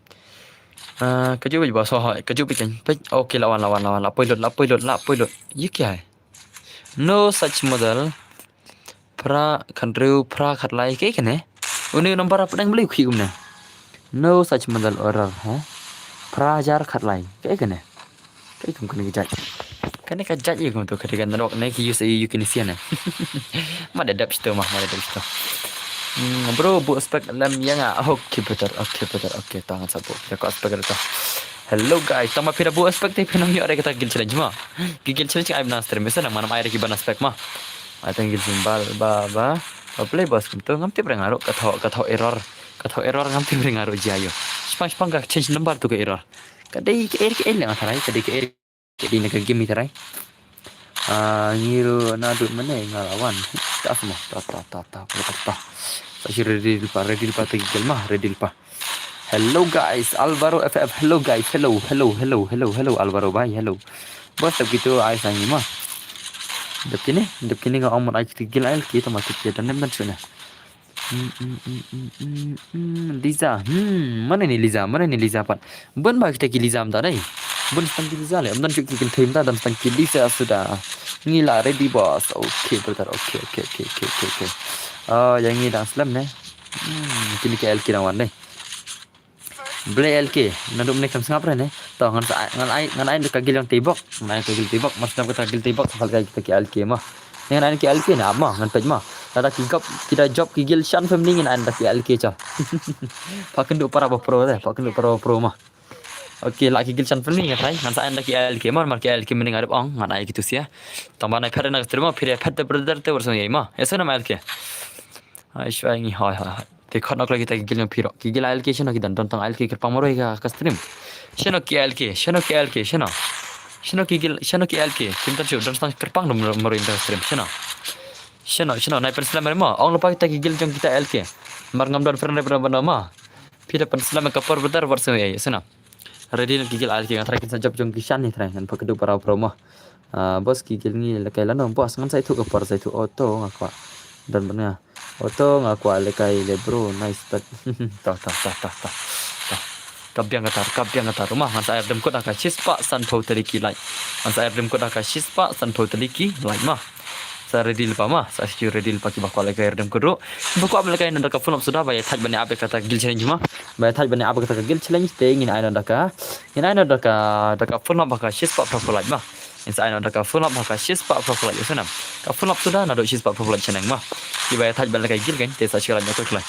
Kaju baju bos ho, kaju bikin. Okay lawan. La pilot. Ye क्या है? No such model. Pra khat lai ke kene. Uni nomor apa yang beli khium ne? No such model error ha. Pra jar khat lai ke kene. Ke kum kene jaj. Kene ka jaj ye kum tu ketika nadok ne ki use you can see ne. Mada dap sto. Bro, bu aspek lam yang okay betul. Tangan sabu. Kita aspek itu. Hello guys, tama pira bu aspek te pinang yo ada kita gil challenge mah. Gil challenge ai bana stream mesa mana ai ki bana aspek mah. Ai tang gil simbal ba. Play bos kum tu ngam te brengaru katho error ngam te brengaru jayo. Spang ka change number tu ke error. Kadai ke yang tharai kadai ke di nak game ni tharai. Ngiru nadu mana ngalawan. Tak semua. Tak. Saya ready lupa tegil mah ready lupa. Hello guys, Alvaro FF. Hello guys. Hello Alvaro bye. Hello. Bos tak gitu ai sangi mah. Dep kini ngau amon ai tegil ai kita mati kita nem dan suna. Liza. Mana ni Liza pat. Bun ba kita ki Liza am tadai. Bun stang ki Liza le. Amdan ki thêm ta dan stang ki Liza sudah. Ngila ready boss. Okay brother. Okay. Yang ini dah Islam ne. Kini ke LK lawan ne. Beli LK, naduk menek sama ne. Tahu ngan ai dekat gil yang tibok. Ngan gil tibok, macam kata gil tibok sekali kita ke LK mah. Ngan ai ke LK na mah, ngan pej mah. Ada kita job ke gil Shan family ngan anda ke LK cha. Pakai duk para pro mah. Okey, lagi gil Shan family ngan saya anda ke LK mah, mar ke LK mening arab ong ngan ai gitu sih ya. Tambah nak kerana terima pilih pet brother te bersama ya mah. Esa nama LK. Aisyah ini hai. Dekhat nak lagi kita gigil yang piro. Gigil LK shano kita tentang LK kerpang moro ka stream. Shano ke LK. Shano ke LK. Kita cuba tentang kerpang moro inter stream. Shano naik perselaman mah. Orang lupa kita gigil jong kita LK. Mar ngam dan friend benda mah. Pira perselaman kapor betar bersama ya. Shano. Ready nak gigil LK ngan terakhir kita job jong kishan ni terakhir kan pakai para promo. Bos gigil ni lekai lano bos ngan saya tu kapor saya tu auto ngakwa. Dan benar auto ngaku alekai le bro nice tak kabyang ngatar rumah man saya dem kod aka shispa san pau teliki lai man saya dem kod aka shispa san pau teliki lai mah saya ready lupa mah saya sure ready lupa ki bakal alekai dem kodro buku alekai nanda ka phone sudah bayar thaj bani abe kata gil challenge mah bayar thaj bani abe kata gil challenge te ngin ai nanda ka phone baka shispa pro lai mah insya Allah ada full up maka shispa profile itu senam. Full up sudah nado shispa profile channel mah. Dibayar thaj balik gil kan? Desa sekarang nyokot lah.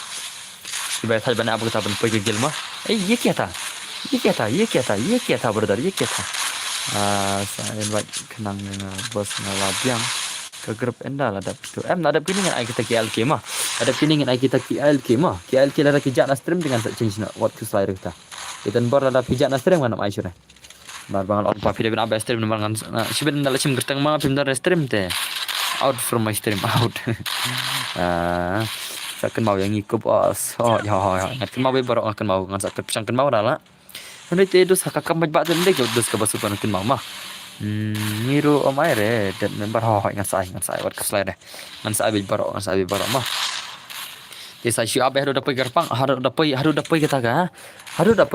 Dibayar thaj balik apa kita pun pergi gil mah. Ye kia ta brother ye kia ta. Saya invite kenang dengan bos ngalabiang ke grup enda lah dap itu. Ada kini dengan kita KLK mah. Ada kini dengan kita KLK mah. KLK ada kijak na stream dengan tak change nak what to slide kita. Kita bar ada kijak na stream kan nak aisyur. Bar bangal on pa video bin abas stream dengan sibin dalam sim gertang mah film dari stream teh. Out from my stream out. Sakan mau yang ikut bos. Ya. Ngakan mau beberapa akan mau ngan sakan pisang mau dah lah. Nanti itu sakak kampai bak dan dek dus ke basukan kin mama. Niru omai re dan member ngan sai wat keslai deh. Ngan sai baro mah. Desa syu abe haru dapai garpang haru dapai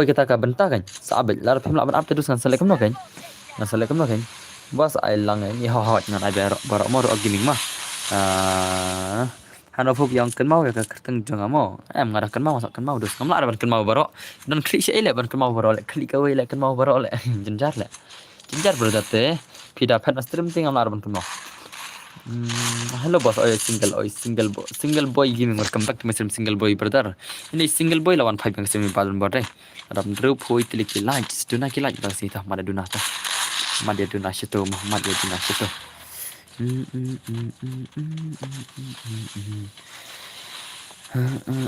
kita ka benta kan. Sabe lar pim la ban up terus ngan selek no kan. Bos ai lang ni ngan abe baro mo ro gaming mah. Hanofuk yang ken mau ya ke kerteng jong amo ngara ken mau sak ken mau dus ngamla ada ban ken mau baro dan klik se ele ban ken mau baro le klik kawe le ken mau baro le jenjar berdate pida phan stream ting ngamla ban ken mau hello boss single boy gaming welcome back to my stream single boy brother ini single boy lawan 5 yang semi balon borde ada drop hoi tiliki likes duna ki like bang sita mada duna ta mada duna situ Muhammad ya duna situ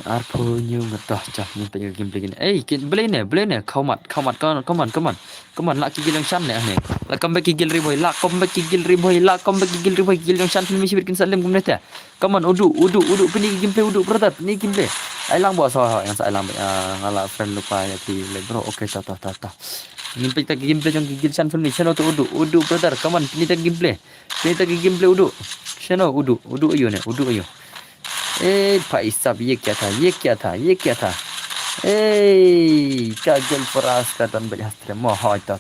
Arpo nyu ngetah cah ni tanya game play ni. Boleh ni. Come on. Lak gigil yang shan ni. Lak comeback gigil riboy. Gigil yang shan film sibir kin salim kum neta. Come on udu. Pini game play udu brother. Pini game play. Ai lang bos yang saya lang ngala friend lupa ya ti bro. Okay ta. Ngimpi tak gameplay jong gigil chan film ni channel tu udu brother come on ini tak gameplay udu channel udu ayo भाई साहब ये क्या था काजल परास का तन बजा हस्ते मो हा ta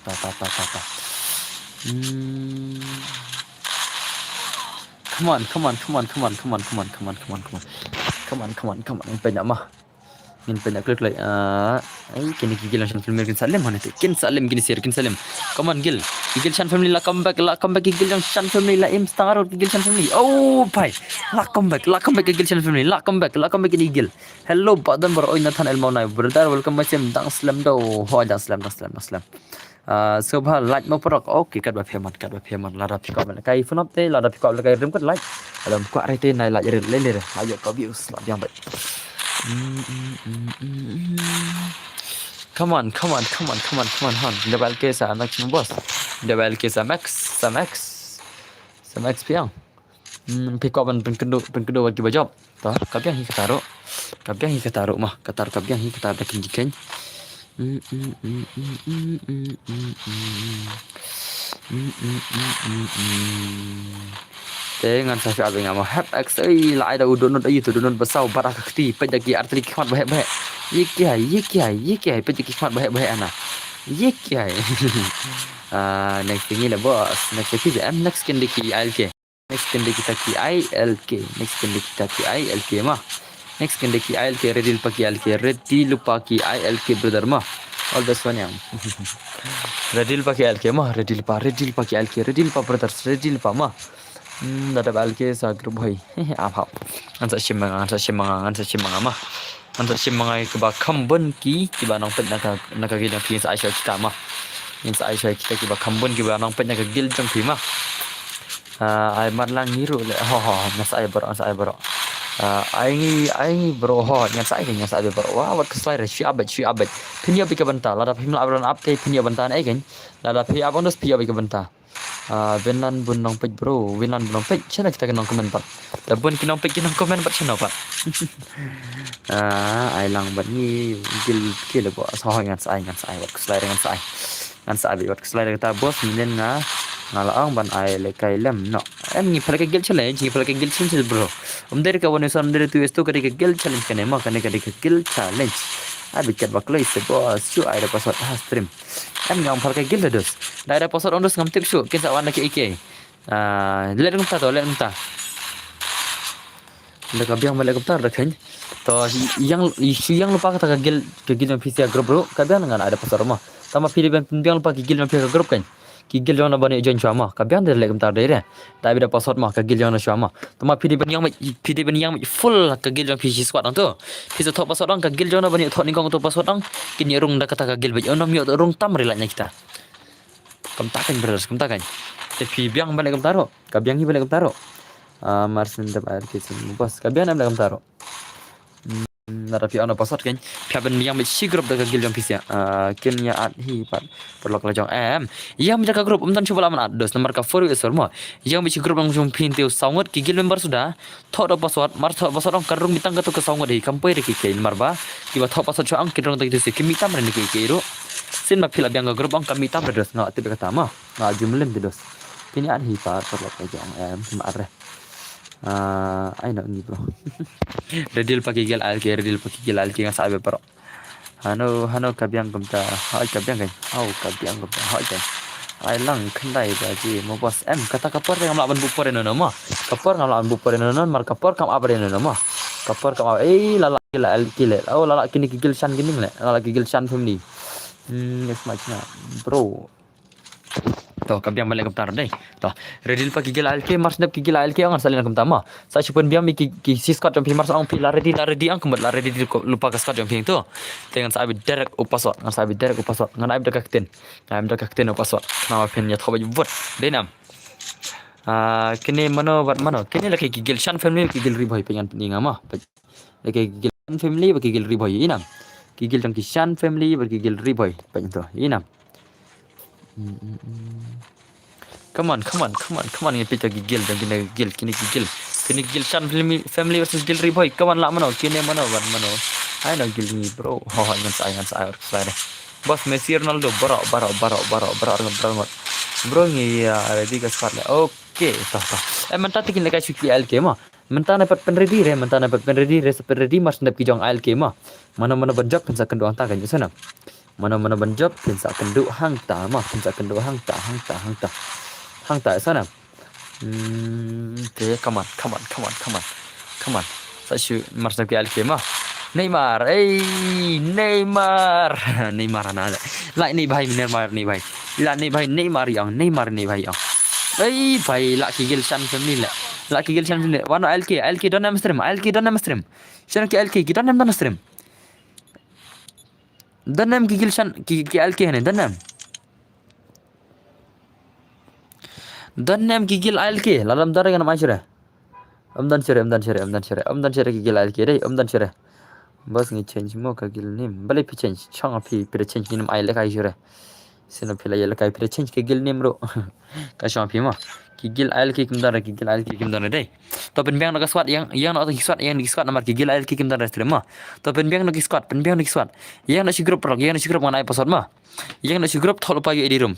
come on banyak mah min banyak klik like kini gigil shan film kin salim mana tu kin salim come on gigil shan family la comeback gigil shan family la im star gigil shan family oh bhai la comeback gigil shan family la comeback ini gigil hello badan bro oi nathan el maunai brother welcome macam dang slam do ho dang slam so bha like mo porok okay kat ba pheman la ra phikop la kai phunop te la ra phikop la kai rim kat like alam kwa rete nai la le ayo ko views la diam bai Come on. Double K sa Max mo boss. Double K sa Max piang. Pick up pen kedua bagi bajop. Toh, kapiang hi kataru mah. Kapiang hi katar dakin jiken. Dengan saya abang ngamo hat x la ada udon itu udon besau barak kti pejaki artri khmat baik ye kya pejaki khmat baik ana ye kya next ini lah bos next kan deki ilk next kan deki taki ilk mah next kan deki ilk ready lupa ki ilk brother mah all this one yang ready lupa ki ilk mah ready lupa brothers ready lupa mah Dada balke sa grup hoi apa ansa simanga mah ansa simanga ke ba kambun ki ba nong pet naka gil ki sa aisha kita mah sa aisha kita ki ba kambun ki ba nong pet naka gil jong ki mah ai mat lang niru le ho nasa ai baro ai bro ho nasa ai bro wa wat keslai re shi abet pinya bi ke benta la da pim la abran update pinya benta ai kan la da pi abon dos pi bi ke benta Vinland bunong pej bro chana kita kenong komen pak dabun kinong komen pak chana pak ai lang bat ni gil bo so ngan sai wat slide ngan sai wat slide kita bos minen ngalaang ban ai le kai lem no em ni pala gil challenge bro dari kawan son dari tu esto kali gil challenge kane ma kane gil challenge bikin baklai sebos cu ada password stream ngam pala gil dos ada password ondos ngam tik cu kinsa wana ke ike le nta le kabiang balik kaptar rakhen to yang lupa kata gil yang PC group bro kabiang ngan ada password mah tama pilih biang lupa gil yang PC group kan gil yang bani join chama kabiang le kaptar dere ta bida password mah gil yang chama tama pilih yang full gil yang PC squad tu PC top password ang gil yang bani thot ningkong tu password ang kini rung dah kata gil bej onam yo rung tam relanya kita Kam takan brothers, kam takan. Tapi biang balik kam taro. Kabiang hi balik kam taro. Marsin dap air kisin bos. Kabiang nam balik kam taro. Nara pi ana pasat kan. Piaben yang mesti grup daga gil jong pisia. Kin ya at hi pat perlok la jong yang menjaga grup umtan coba laman dos nomor ka for is semua. Yang mesti grup yang jong pin teu saungot ki gil member sudah. Thok da paswat mar thok paswat ong karung mitang ka to ka saungot hi kampai re ki kein marba. Kiba thok paswat cho ang kidrong ta ki mitam re ni ki ro. Sin ma pila biang grup ong kamitam re dos nga tibe kata ma. Nga jumlen de dos. Kini at hi pat perlok la jong ma are. I know ni bro. Redil pakai gel alki, redil pakai gel alki yang sabe pero. Hano kabiang kumta, hai kabiang kan. Kabiang kumta, hai kan. Ai lang kendai baji mo bos kata kapor yang melawan bupor eno nama. Kapor ngam lawan bupor eno non mar kapor kam apa eno nama. Kapor kam lala gila alki le. Lala kini gigil shan gini le. Lala gigil shan family. Macam bro. Toh kabiang balik kam tar dai. Toh redil pa kigil alke mars nap kigil alke ang salin kam tama. Sa chupon biang mi ki siskat jom mars ang pi la redi ang kemat la redi lupa ka skat jom tu. Dengan sa abi derek upasot, ngan sa abi derek upasot, ngan abi dakakten. Ngan dakakten upasot. Nama pen ya thoba jubot. Denam. Kini mano wat mano. Kini laki kigil shan family kigil riboy pengan pening ama. Laki kigil shan family kigil riboy inam. Kigil jang kishan family kigil riboy pengen tu inam. Come on ini pita gigil dan kini gigil shan family versus gil riboy. Come on lah mano kini mano wan mano. Ai no gil ni bro. Ngan saya or bos Messi Ronaldo baro ngot. Bro ni ready ka squad lah. Oke, toh. Menta tikin lekai suki LK mah. Menta dapat penready ready mas ndap kijong LK mah. Mana banjak kan sa kenduang ta kan sana. Mana banjak kan sa kendu hang ta mah, kan sa kendu hang ta sana. Okay, come on. Sa shu mas ndap ki LK mah. Neymar ana lại ni bhai Neymar ni bhai la ni bhai Neymar ni bhai yang bhai la ki gil shan family wana LK don am stream shan ki LK ki don am stream don am ki gil shan ki LK hene don am ki gil LK lalam dara gan mashre amdan shire ki gil LK dai amdan shire bos ngi change mo ka gil nim bale pi change changa pi change nim ai lekai jure sino pila ya lekai pi change ka gil nim ro ka changa pi ma ki gil al ki kim dara dai to pen biang nak swat yang nak swat yang di swat namar ki gil al ki kim dara stream ma to pen biang nak swat yang nak si grup mana ai password ma yang nak si grup thol pa yu edi room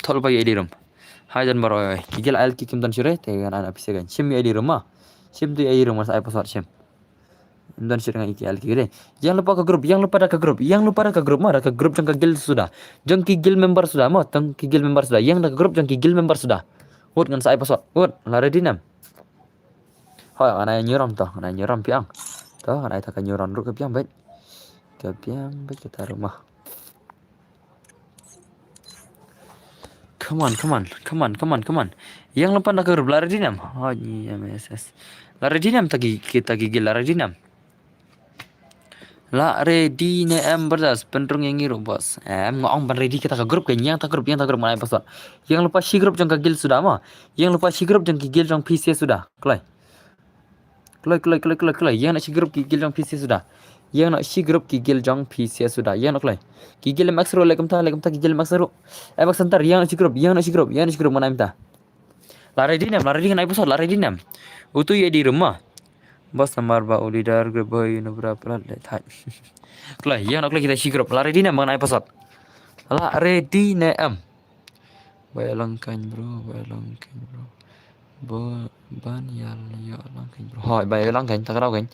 hai dan baro ki gil al ki kim dan shure te gan ana pise gan sim edi room ma sim tu edi room mas ai password sim dan sering iki alki gede. Yang lupa dah ke grup mah, ke grup jang ke gil sudah. Jang ki gil member sudah mah, tang ki gil member sudah. Yang dah ke grup jang ki gil member sudah. Wot ngan sai password. Wot la ready nam. Hoi ana nyoram piang. Toh ana ta ka nyoram ru ke piang baik. Kita rumah. Come on. Yang lupa dah ke grup la ready nam. Oh ni MSS. La ready nam kita gigil la ready nam. La ready ne berdas penrung yang ngiru bos. Ngong ban ready kita ke grup yang tak grup mana password. Yang lupa si grup jang ke gil sudah mah. Yang lupa si grup jang ke gil jang PC sudah. Kelai. Yang nak si grup ke gil jang PC sudah. Yang nak si grup ke gil jang PC sudah. Yang nak kelai. Ke gil max ro lekum ta ke gil max ro. Max santar yang nak si grup mana minta. La ready kan ai password la ready nam. Utu ye di rumah. Bos namar ba ulidar ge boy no berapa le thai. Kelai yang nak kita si grup la ready nam mengenai password. La ready nam. Bayalangkan bro. Ban ya langkan bro. Hoi bayalangkan tak rau kan.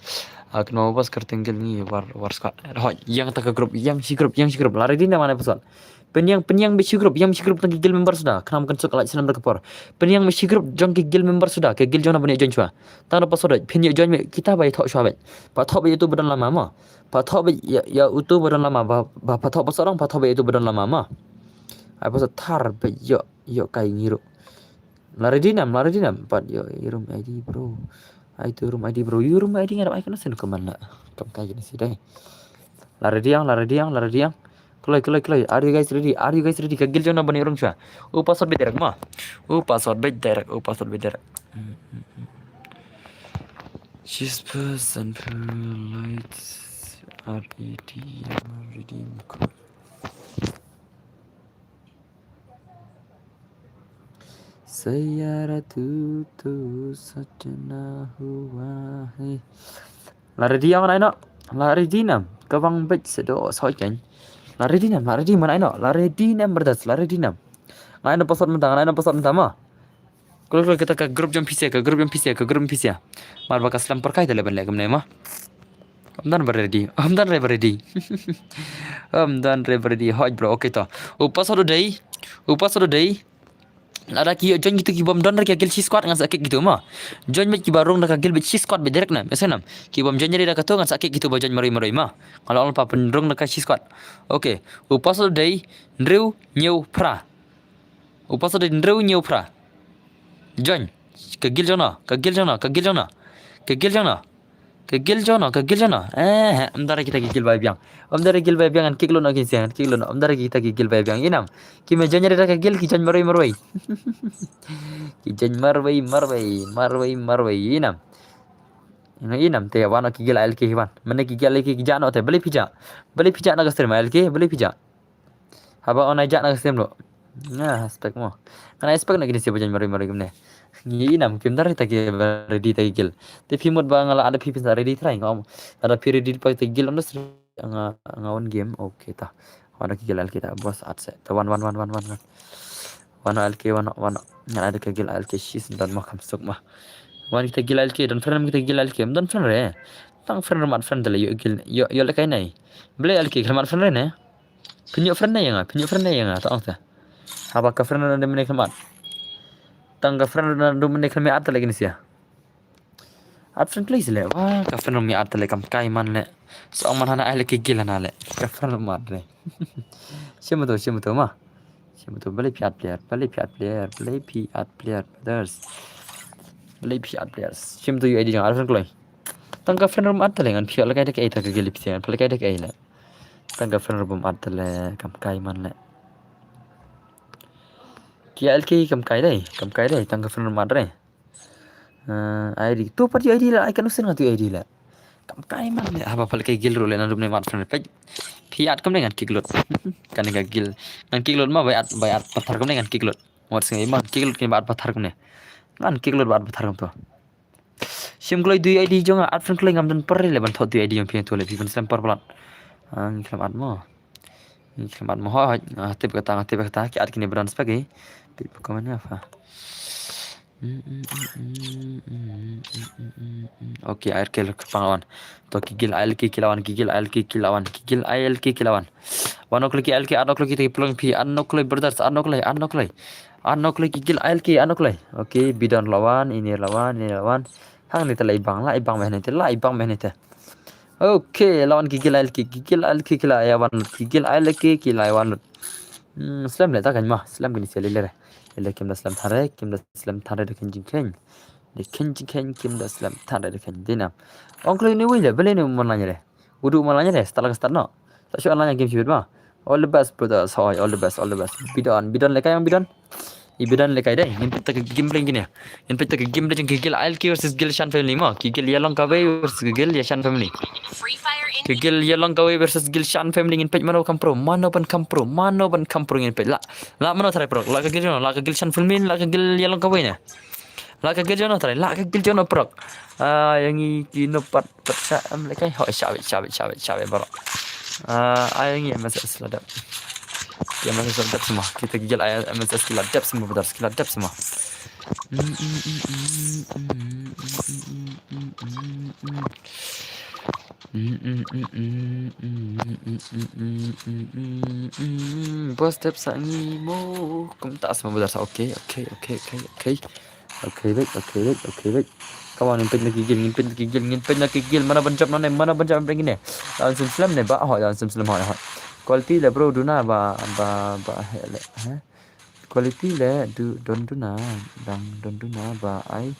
Akan mau bos kertinggil ni war squad. Hoi yang tak grup yang si grup la ready nam mengenai password. Penyang mesti grup tang gil member sudah. Kenam kan sok alai senam berkepor. Penyang mesti grup jang gil member sudah. Ke gil jang nak join chua. Tang apa sudah. Penyang join kita bai thok chua bai. Pa thok bai itu badan lama ma. Pa thok bai ya utu badan lama ba pa thok pasarang pa thok bai itu badan lama ma. Ai pasal thar bai yo kai ngiru. Lari dinam. Pat yo room ID bro. Ai tu room ID bro. You room ID ngarap ai kana sen ke mana. Kam kai ni sidai. Lari diang. Kelai. Are you guys ready? Kagil jona bani orang cua. Password be direct ma. Password be direct. Cheese and lights redeem code. Sayara tu satna hua hai. Lari dia mana ino? Lari dinam. Kawang bet sedo soi kan. Lari dinam mana ino? Lari dinam berdas. Ngaino password mentang ma. Kalau kita ke grup jam PC. Mar bakas lampar kai tele ban legam ne ma. Amdan ready. Hoj bro. Okay to. Password day. Ada ki join gitu ki bom don ki gil squad ngan sakit gitu mah. Join met ki barung dak gil bet squad be direct na. Biasa ki bom join jadi dak tu ngan sakit gitu ba join mari mah. Kalau on pa pendrung dak squad. Okay. Password day ndrew new pra. Password day ndrew new pra. Join. Kagil jona. Amdara kita gigil bay biang. An kiglo na kinsian. Amdara kita gigil bay biang. Inam. Ki me join dak gil ki join marway. Ki join marway. Inam te wana kigil LK hiwan. Mane kigil LK ki jano te beli pija na gastem LK beli pija. Haba on aja na gastem lo. Nah, aspek mo. Kana aspek na gini siapa join marway gimne. Inam kim dar ta ki ready ta gil. Te pimot ba ngala ada pipin ready try ngom. Ada ready pa ta gil ondos ngawan game. Okay ta. Wana kigil LK ta bos atse. Ta wan. Wana LK wana. Ngala ada kigil LK shis dan makam suk mah. Wan kita gil LK dan friend kita gil LK dan friend re. Tang friend mat friend le yo le kai nai. Beli LK mat friend re ne. Pinyo friend ne yang ta ta. Haba ka friend na demene kamat. Tang ka friend na demene kami at lagi ni sia. At friend please le. Wah ka friend mi at le kam kai man le. So man hana LK gil na le. Ka friend mat le. Siapa tu mah. Beli piat player. Brothers. Beli piat players. Siapa tu UID jangan friend kelai. Tangga friend room at le ngan piat le kai dak ai tak gil pisian. Pala kai dak ai le. Tangga friend room at le kam kai man le. Ki LK kam kai dai. Tangga friend room at re. ID tu par ID la. I kan usin ngan tu ID la. Kam kai man le. Haba pala kai gil ro le nan room ne mat friend pe. Piat kam dengan kiklot. Kan ga gil. Ngan kiklot ma bayat pathar kam dengan kiklot. Mor singai ma kiklot ke bat pathar kam ne. Ngan kiklot bat pathar kam to. Sim kloi du ID jonga at friend kloi ngam dan per le ban thot du ID yang pian to le pian sem per plan. Ngam at mo. Ho tip kata ki at kini brand spagi. Tip komen apa. Okay, air kel pangawan. To kigil ILK kilawan. Wanokli ki ILK anokli kita pulang pi anokli brothers anokli. Kigil ILK anokli. Okay, bidan lawan, ini lawan. Hang ni telai bang menete. Okay, lawan kigil ILK kilawan. Kigil ILK kilawan. Slam le ta kan ma. Slam gini selile. Ile kim da slam thare de kenjing kim da slam thare de ken dina onklo ni wile bele ni malanya le udu malanya le start no ta shu alanya game sibit ma all the best brothers all the best bidon le kay ang bidon ibidan le kay dai in pitta game playing gini in pitta game playing gigil ILK versus gil shan family ma gigil yalong kawai versus gigil yashan family Free Fire India. Gigil yalong kawai versus gil shan family in page mano ban kampro in page la mano thare pro la ka gil shan family la ka gil yalong kawai ne la ka gil jono thare la ka gil jono pro yang i kino pat sa am le kai ho shabe baro yang i MSS la dap semua kita gigil MSS kila dap semua betul kila dap semua Bos step sangi mo kum tak semua betul okay baik kawan ngin gigil mana bencap begini lawan sumslam ne ba ho lawan sumslam ho quality le bro duna ba hele quality le don duna ba ai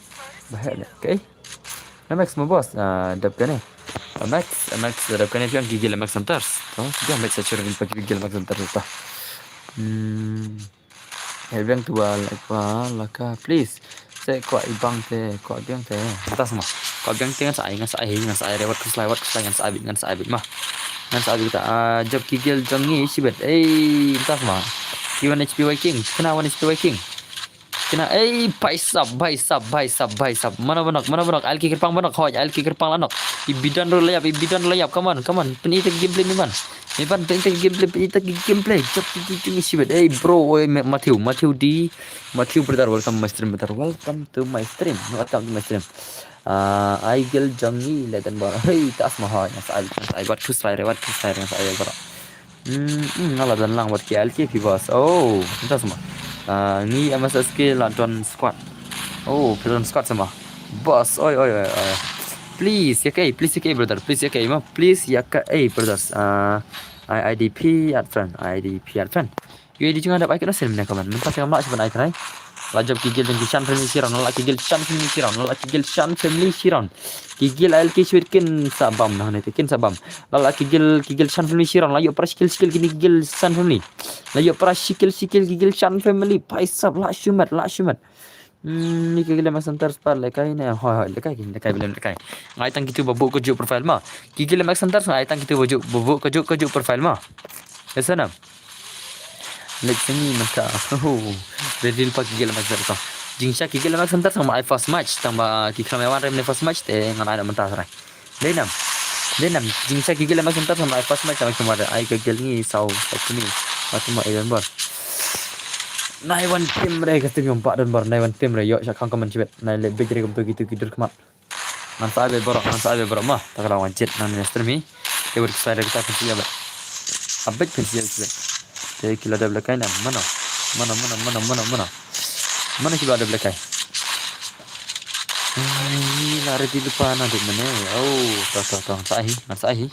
ba hele okay na max mo bos dap kan Max ada kan yang gigil Max Hunters. Oh, dia Max saya curi pakai gigil Max Hunters itu. Biang tua laka please. Saya kuat ibang teh, kuat biang teh. Kita semua. Kuat biang teh ngan saya lewat ngan saya abit mah. Ngan saya kita job gigil jangi sibet. Kita semua. Iwan HP Viking, kena 1 HP Viking. Kena भाई साहब mana benak al kikir pang benak hoy al kikir pang lanok ibidan layap come on penita gameplay ni man penita gameplay jap sibet bro Matthew brother welcome to my stream Aigel jangi ledan bar tas mahal saya buat kusai saya bar ngalah dan lang buat KLK bos entah semua ni MSSK London Squad. London Squad sama. Boss, oi. Please, brother. Please, brothers. IDP at friend. UAD juga ada baik sih mana kawan. Mentah yang mak sebenarnya kan. Lajab gigil dan kishan family siron. Gigil LK shirkin sabam nah nanti kin sabam. Lala gigil shan family siron. Layu pras skill gini gigil shan family. Layu pras skill gigil shan family. Paisap la shumat. Ni gigil mas antar spar lekai ne. Lekai belum lekai. Ngai tang gitu babuk kejuk profile mah. Gigil mas antar ngai tang gitu babuk kejuk profile mah. Esana. Let's see maka. Redil pak gigil mas antar. Jingsha gigil mas antar sama I first match tambah kikramewan rem first match teh ngan ada mentah sarai. Denam jingsha gigil mas antar sama I first match sama cuma ada I gigil ni sau ni. Macam mana bar. Naiwan tim re kasih ngompak dan bar naiwan tim re yo syakang komen cibet. Nai lebih jadi untuk gitu gidur kemat. Manfaat berok mah tak ada wajib nan stream ni. Dia berkesan kita kasih ya. Abet kasih ya. Jadi kilo ada belakang mana kilo ada belakang. Ini lari di depan ada mana? Tahu. Sahi.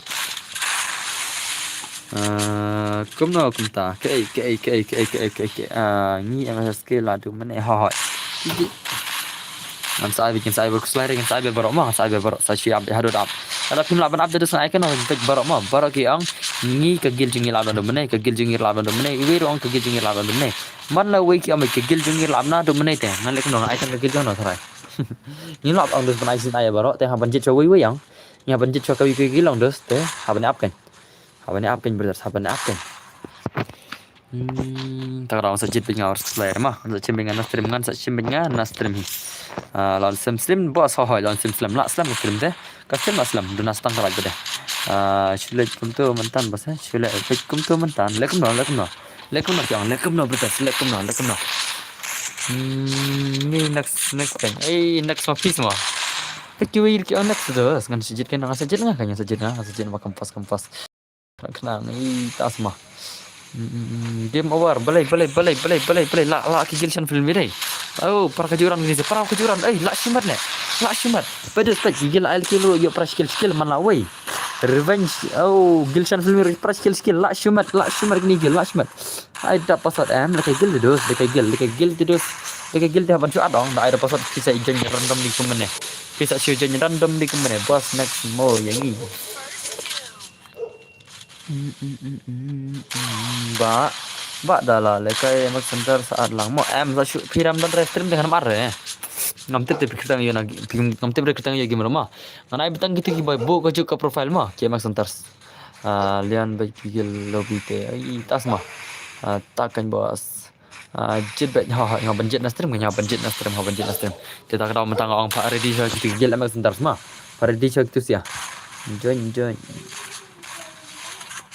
Kumno kumta. Ke. Ni MSSK lah tu mana? Gigi. Saya berok mah. Saya siap hadut up. Kalau film laban update tu saya kan orang berok mah. Berok yang ni kegil jengil laban tu mana? Iwi orang kegil jengil laban tu mana? Mana wiki am kegil jengil laban tu mana teh? Ngan lek nong item kegil jengil sarai. Ni lap ang dus ban isin ayah berok teh haban jet cowi yang. Ni haban jet cowi kegil ang dus teh haban up kan. Brother, haban up kan. Tak ada orang sajid dengan orang player mah. Sajid dengan stream hi. Lawan Slim bos hoy lawan Slim lah Slim stream deh. Kasih mas Slim dunas tang kalah gede. Shule kumtu mentan bos Shule kumtu mentan. Lekum no brother. Lekum no. Ni next kan. Next mah peace mah. Kiwir ki next tu. Ngan sajid kan sajid makan kampas. Kena ni tas mah. Game over. Balai. La kigil shan film ni. Para kejuran ni. La shimat. Pedes gigil al kilo yo para skill man la way. Revenge. Gilshan film ni para skill. La shimat ni gil la shimat. Ai da password lekai gil terus. Lekai gil dia bantu adong. Da ada password kisah ijen random di kumene. Kisah ijen random di kumene. Boss next more yang ni. Ba dah lah lekai mak center saat lang mo sa piram dan stream dengan marre ngamtip berketang yo game rumah nganai betang gitu ki boy bu ke profile mah ke mak center lian baik pigil lobby te tas mah takkan bos jet bet ngaban jet na stream kita tak tahu mentang orang pak ready so gitu gel mak center mah ready so gitu sia join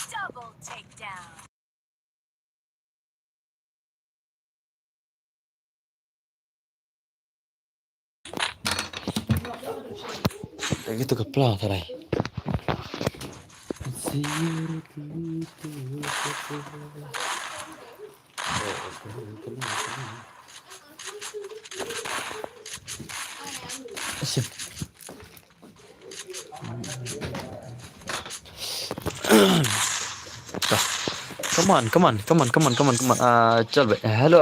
Double takedown. gitu kepala sarai Come on. Hello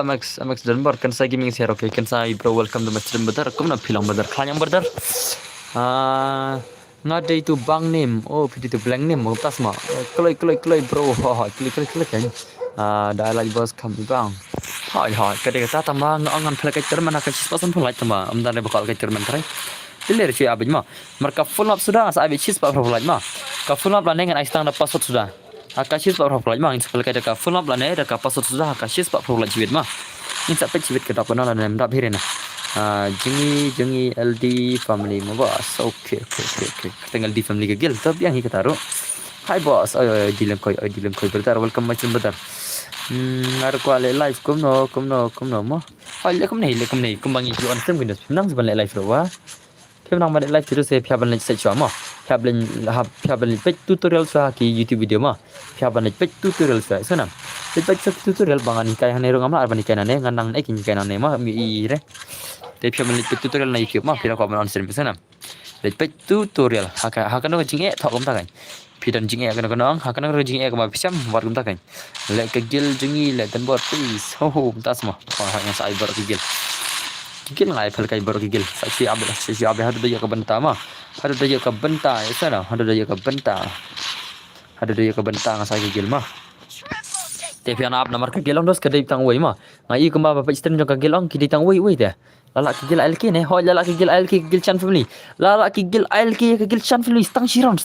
MX Denmark. Kan saya gaming share okay. Kan saya bro welcome to my stream brother. Kom na film brother. Khanyam brother. Ngada itu bang nim. Oh, video itu blank nim. Mau tas mah. Keloi bro. Ha, keloi kan. Dah lagi bos kami bang. Hai. Kadang kata tambah ngangan pelak Jerman akan sispasan pun lagi tambah. Amdan bakal ke Jerman terai. Dilir cuy abis mah. Mereka full up sudah. Asa abis sispa berapa lagi mah. Ka full up lah dengan aistang dapat password sudah. Akan sispa berapa lagi mah. Insya Allah kada full up lah nih. Dah password sudah. Akan sispa berapa lagi mah. Insya Allah cibit kita pernah lah nem dah birin. Jengi LD family mo boss. Okay. Tinggal di family ke gil tab yang kita taruh. Hi boss. Dilem koi bertar. Welcome macam bertar. Ngar ko ale live kum no mo. Le kum nei. Kum bangi ju on stream kindas. Nang seban live ro wa. Kem nang balik live terus saya piaban lagi set cuma. Piaban page tutorial sa ki YouTube video mah. Piaban page tutorial sa sana. Page tutorial bangan kai hanero ngama arban kai nane nganang nei kin kai nane mah mi ire. Tapi piaban page tutorial na YouTube mah pira ko on stream sana. Page tutorial haka no jing thok kum ta kan. Pidan jing kan kan haka no jing ko ma pisam war kum ta kan. Le ke gil jingi le tan bot please. Ho tas mah. Ha yang sai bar ke gil. Gigil ngai pel kai baru gigil saksi abe hadu daya ke benta mah hadu daya ke benta ya sana hadu daya ke benta ngasa gigil mah tapi anak namar ke gelong dos kedai tang wei mah ngai ke ma bapak istri jong ke gelong ki tang wei dah lala gigil alki ne ho lala gigil alki gigil chan family lala gigil alki gigil chan family stang shiron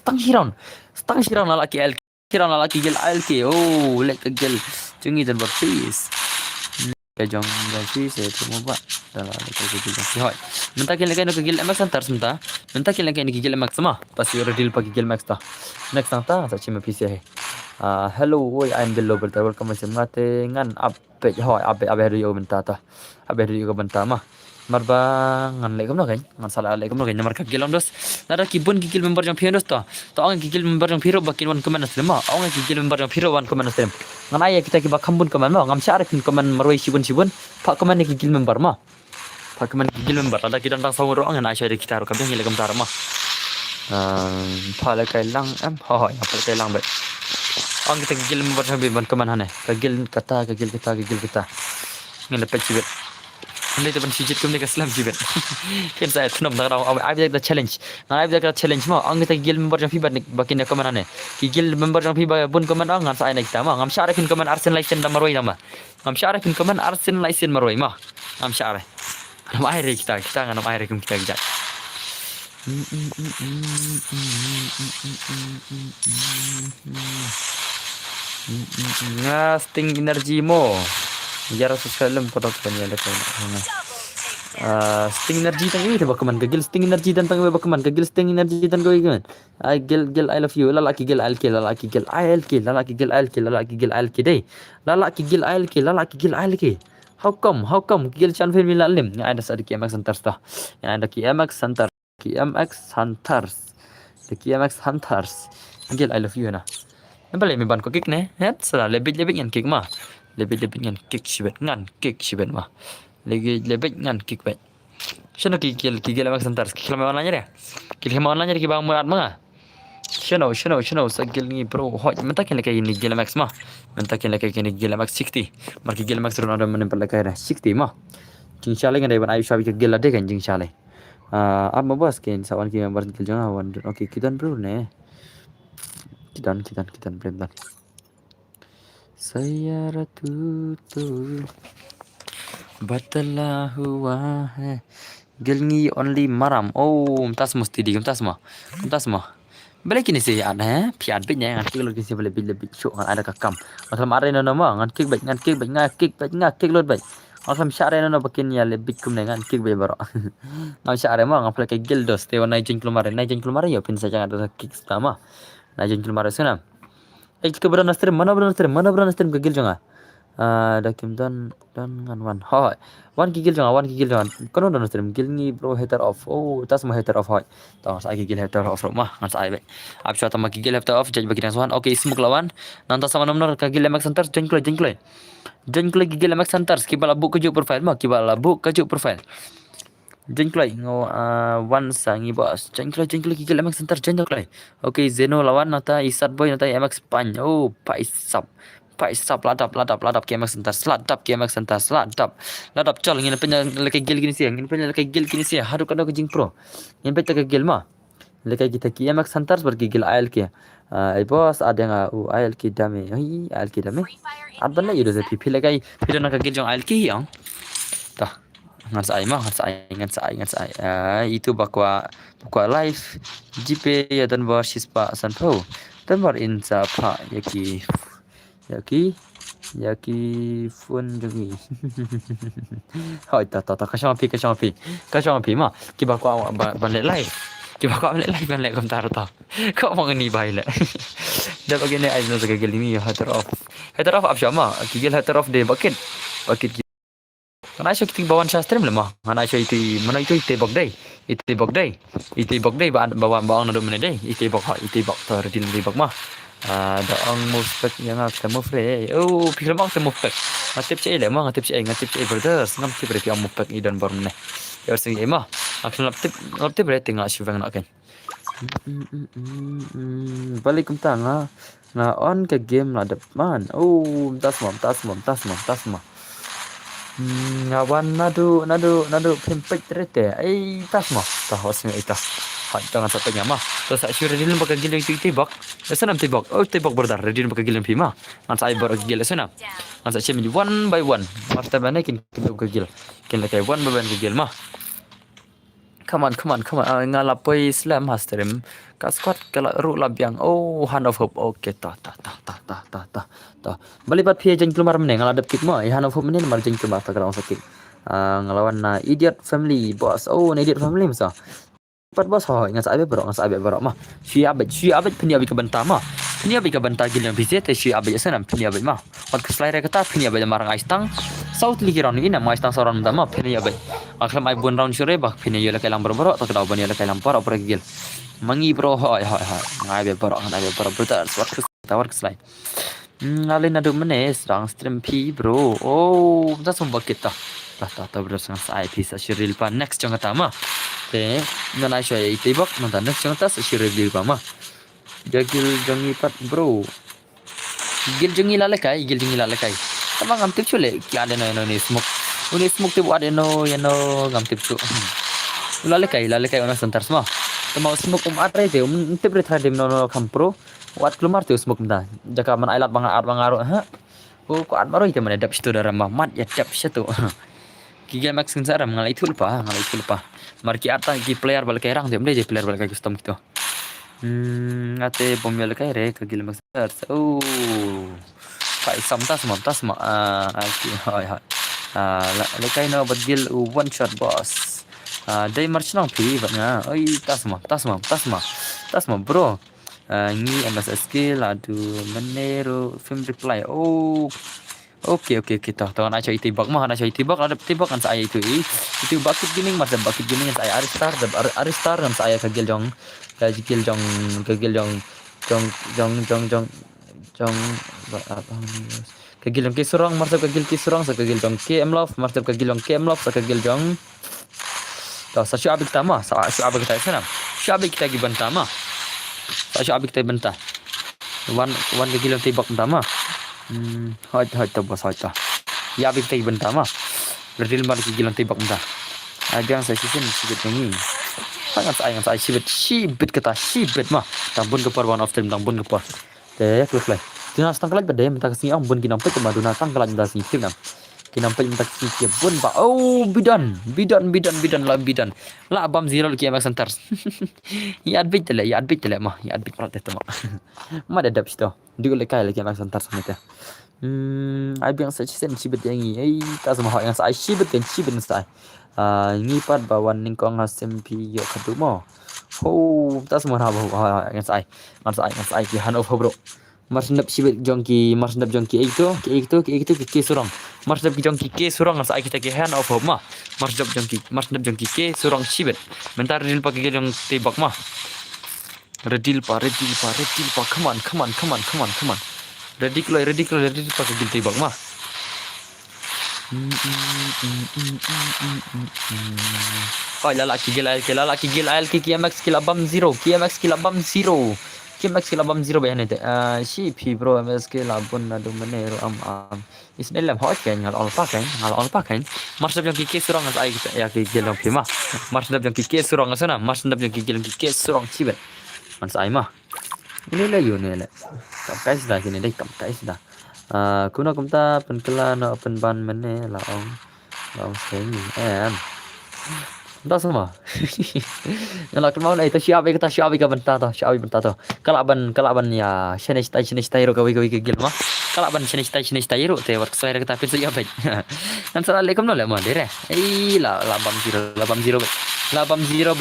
lala ki alki shiron lala gigil alki oh lek gigil jungi dan berpis kejong gaji saya tu buat dalam kegil gaji hoi mentakin lagi nak kegil max antar sementara mentakin lagi nak kegil max semua pasti orang deal pakai kegil max ta next ta tak cuma PC hello oi I'm below berta welcome macam ngate ngan ape hoi ape ada yo benta ta ape ada yo benta mah marba ngan lekam no kan ngan salah lekam no kan nomor kegil on dos nada kibun kegil member jang pianos ta ang kegil member jang piro bakin wan komen asma ang kegil member jang piro wan komen asma ngan ayah kita kiba kambun komen mah ngam syarek komen marwai sibun pak komen kegil member mah pak komen kegil member ada kita tang sawur ang ngan ayah kita ro kabeh lekam tar mah pala kai lang hoi pala kai lang bet ang kita kegil member jang ban komen hane kegil kita ngin lepet cibet Ini tu pun sijit kum ni keselam juga. Kan saya tunam tak tahu. Abi ada challenge. Nah abi ada challenge mah. Ang kita gil member jam fiba bakin ke mana ne? Gil member jam fiba bun ke mana ngan saya nak kita mah. Ngam syarafin ke mana Arsenal license dan marwai nama. Ngam syarafin ke mana Arsenal license marwai mah. Ngam syaraf. Nam air kita ngam air kum kita gejat. Ngasting energi mo. Jara sesalam produk penyelidikan. Sting energy tang ini bakaman gagil sting energy dan tang bakaman gagil sting energy dan goi kan. Gil I love you lalaki gil alki lalaki gil alki deh. Lalaki gil alki. How come gil chan film lalim. Ada sedikit KMX Hunters dah. Ada KMX Hunters. Gil I love you na. Nampak leh ban ko kick ne. Salah lebih yang kick mah. Lebih ngan kick sibet mah lebih ngan kick bet shano kigil max antar kil me online ya kil me online ki bang murat mah shano sagil ni bro hoj mentakin lek ini gil max mah mentakin lek ini gil max 60 mar ki gil max ron ada menempel lek ada 60 mah jing chale ngan deban ayu shabi ki gil ade kan jing chale ab mabas ken sawan ki member gil jangan wan okay kidan bro ne kidan brand saya ratu batla hua hai gelngi only maram oh tas mesti di tas mah balik ini sih ada pian bitnya ngan kilo kisi lebih show ada kakam macam arena nama ngan kick baik lot baik macam syare nana bakin ya lebih kum dengan kick baik baru ngam syare mah ngam pakai gildos te wana jeng kelumare ya pin saja ada kick sama na jeng kelumare sana kita berana stream gigil jangan dakim dan ngan wan gigil jangan kono dan stream gil ni bro hater off oh tas mah hater off tahu saya gigil hater off mah ngan saya be ab syata mah gigil hater off jadi bagi nasuhan oke semuk lawan nanti sama nomor gigil max center jengkloi gigil max center kibala book kejuk profile jengkloi one sangi bos jengkloi gigil MX center jengkloi oke Zeno lawan nata Isat boy nata MX pan oh paisap ladap ke MX center ladap col ngin penya leke gil gini sih haru kada ke jing pro ngin peta ke gil mah Lekai kita KMX Hunters bergigil ALK. Bos ada nga ALK dame. Ai ALK dame. Free Fire Aban India la yudo is zepi pile kai pile nak kagil jong ALK yang. Tah. Ngan sai mah ngan sai. Itu bakwa live GP ya dan bar sispa sanpo. Dan bar insa pa yaki fun jungi. Hoi ta kasang pi ma ki bakwa ban le live. Ki bakwa le live ban le komentar ta. Kau mau ni bai le. Dah begini ai no segel ini hater off. Hater off apa sama? Kigil hater off de bucket. Kana siya kiting bawan sa stream lemah. Kana siya mana itu itebok day. Itebok day bawang na domen day. Itebok tor din itebok mah. Daang muspek yang aku mau free. Oh, pikir mak temu pek. Ngatip cai le mah ngatip cai brothers. Ngatip berarti yang mupek idan baru ne. Ya sing mah. Aku ngatip berarti ngak syuvang nak kan. Balik kum tanga. Na on ke game na depan. Oh, tas mah. Ngawan nadu pempek terete. Tas mah. Tah hosnya ita. Jangan satunya mah. Terus saya suruh dia bakal gila tibak. Senam tibak. Oh tibak berdar. Dia bakal gila pima. Nanti saya baru gila senam. Nanti saya menjadi one by one. Martabannya kin bakal gila. Kin lekai one by one gila mah. Come on. Ngalapai slam hastrim. Kaskuat kalau ru labiang. Oh, hand of hope. Okay, tah. Balibat pia jeng keluar meneng ngaladap kick mah. Hand of hope meneng mar jeng keluar tak kerang sakit. Ngelawan idiot family boss. Oh, idiot family masa. Pat bos ngan sa abe bro mah. Shi abet peni abi ka banta mah. Peni abi ka banta gil yang visit shi abe sanam peni abi mah. Wat ke slide kata peni abi marang aistang. South ligi round ini nama aistang soran mah peni abi. Aklam ai bun round sure bah peni yola kailang bro tak kau bani yola kailang por opera gil. Mangi bro hai. Ngai be bro brutal. Wat ke tawar ke slide. Alin adu menes rang stream P bro. Oh, dah sumpah kita. Tah beras ngan sa IP sa shiril pa next jong tama. Te ngan ai shoy itibak ngan next jong tas shiril pa ma. Jagil jongi pat bro. Gil jongi lalakai. Tama ngam tip chule ki ade no ni smoke. Uni smoke te ade no ngam tip chu. Lalakai ona santar semua. Tama smoke atre te tip re thadim no kam pro. Wat kelumar te smoke mda. Jaka man ailat bangaro ha. Oh ko at baro ite man dap situ darah mat ya dap situ. Kiga max sensara mengalai itu lupa. Marki ata ki player bal kairang dem je player bal kai custom gitu. Ate bomel kai re ke gil max. Oh. Kai tas ma. Hai. Lekai no bagil one shot boss. Dai march nang pi bana. Oi tas ma bro. Ni MS skill aduh menero film reply. Oh. Oke tahu nak cari tibak ada tibak kan saya itu bucket gaming saya Aristar kan saya kegil jong kegil jong kisurang masuk kegil kisurang sa kegil jong KM love masuk kegil jong KM love sa kegil jong tahu sa syabik tama sa syabik kita sana syabik kita giban tama sa syabik kita bentah wan kegil jong tibak tama Hai ta bos hai ta. Ya abik tai benta mah. Berdil mar ki gilang tibak benta. Agang saya sisen sibet ini. Sangat saya sibet kata sibet mah. Tambun ke one of them tambun ke par. Klus lai. Dina stang kelaj badai minta kesini ambun kinam pe maduna tang kelaj minta sini tim nam. Kinam pe minta kesini bun ba. Oh bidan. La bam zero ki amak center. Ya adbit tele mah. Ya adbit prat itu mah. Ma ada dap situ. Dia lekai lagi amak center sama itu. Ai biang sa sisen sibet yang ini. Tas mah yang sa sibet sa. Ngipat bawan ningkong SMP yo kadu mo. Oh, tas mah yang sa ki Hanover bro. Marsnap sibet jongki itu ki surang. Marsnap jongki ke surang sa kita ki Hanover mah. Marsnap jongki ke surang sibet. Mentar dil pakai yang tebak mah. Redil pa. Come on. Ready pakai gil tebak mah. Oh lalaki gil ALK KMX kill abam zero Kim max labam zero bayan ite. Si pi bro MSK labun adu menero Isne lam hot kan ngal all pa kan. Mars dab yang kike surang as ai kita ya kike long pima. Mars dab yang kike surang asana. Mars dab yang kike surang cibet. Man sai mah. Ini lah yun nila. Kamkais dah kini deh kamkais dah. Kuna kumta penkela no penban mene laong sengi Entah sama. Yang nak mau itu siapa ka benta to. Kalaban ya shenis tai ro kawi gil mah. Kalaban shenis tai ro te work saya kita pintu ya baik. Nan salah lekom no le mah dire. Labam zero. Labam zero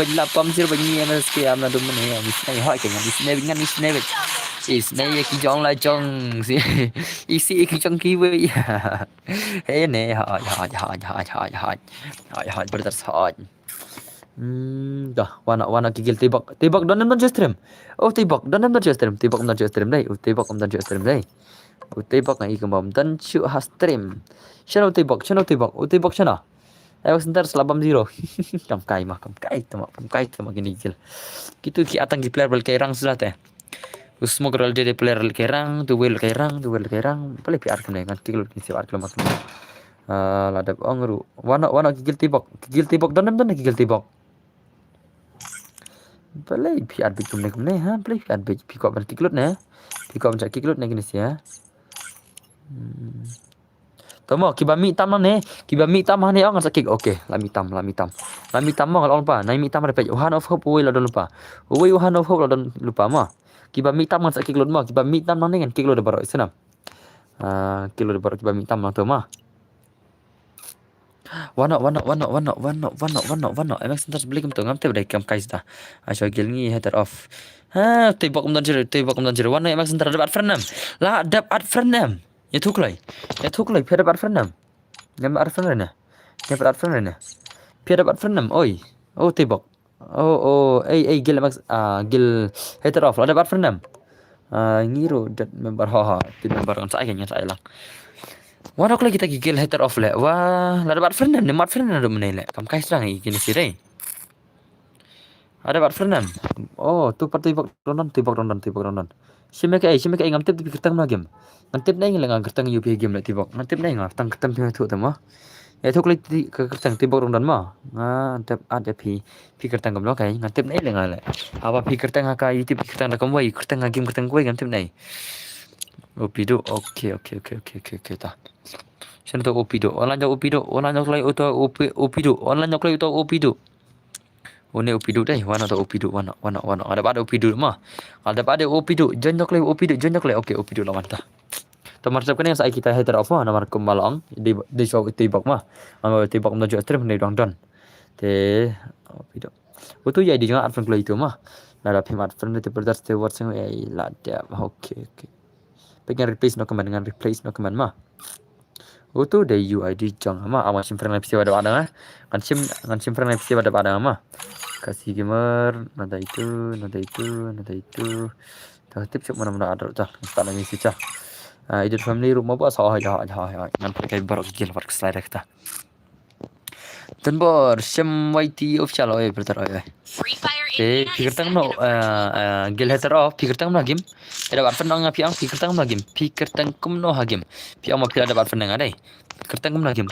ni MSK amna dum ne misne ha ke misne Isne ki jong la jong si isi ki jong ki we. Ne ha brothers ha. Dah wana gigil tibak dan just stream. Oh tibak dan just stream. Tibak dan just stream dai. Tibak dan just stream dai. Tibak ngai kembam dan chu has stream. Channel tibak. Tibak channel. Ayo sebentar selabam zero. Kam kai tama gini gil. Gitu ki atang ki player bal kairang sudah teh. Usmo geral de player kairang, tu wel kairang. Boleh piar kena kan tigul ki siar kilo mak. Ladap ongru. Wana gigil tibak dan gigil tibak. Boleh piar bikum ne ha, boleh piar pikop ban kiklut ne. Pikop ban kiklut ne gini sia. Tomo kibami tam ne. Kibami tam ne ong sakik. Okey, lami tam. Lami tam mo kalau lupa. Nai mi tam ada pej. One of hope we la don lupa. We one of hope la don lupa ma. Kibami tam ngan sakik lud ma. Kibami tam ne ngan kiklut de baro isna. Kilo de baro kibami tam ma to ma. Wana emak sentar beli kem tengam te kam kais dah asal gilngi header off tibak kem dan jero wana emak sentar dapat frenam la dapat frenam ya thuklai phe dapat frenam ngam dapat frenam phe dapat frenam oi oh tibak gil emak gil header off la dapat frenam ngiro dat member tin member kan saya lang Wana kalau kita gigil hater off le, wah, ada dapat Fernand, mat Fernand ada menilai, kam kais lang gini sih Ada dapat Fernand. Oh, tu part tibak ronan. Simek ai ngam tip kertang na game. Ngantip nai ngang kertang UP game le tibak. Ngantip nai ngang tang kertang pi tu tama. Ya tu kalau kertang tibak ronan ma. Ngantip ada pi kertang gam lo kai ngantip nai le ngale. Apa pi kertang ka YouTube kertang na kam wai kertang game kertang wai ngantip nai. Opido, okay ta. Sino to Opido? Online nyok Opido. One Opido deh, wana to Opido, wana. Ada pada Opido mah. Ada pada Opido, jon nyok Oke Opido lawan ta. Tomar sab kan yang saya kita hater apa nomor kemalang di show tibak mah. Ama tibak menuju stream ni don. Te Opido. Itu jadi dengan advance itu mah. Nada pimat friend itu berdasar tewar sing lada. Oke. Pengen replace no command mah. Itu dari UID jang mah amat simpan episode ada kan simpan episode ada mah. Kasih gamer nada itu. Tip cuk mana ada dah. Tak lagi sih cah. Edit family rumah apa sah ya. Ngan pakai barok gil work slide kita. Dan bor sem YT official brother Free Fire India pikir is set tang to no gil hater off pikir tang no game ada bat fenang piang pikir tang no game pikir tang kum no game piang ma pila ada bat fenang adai pikir tang no game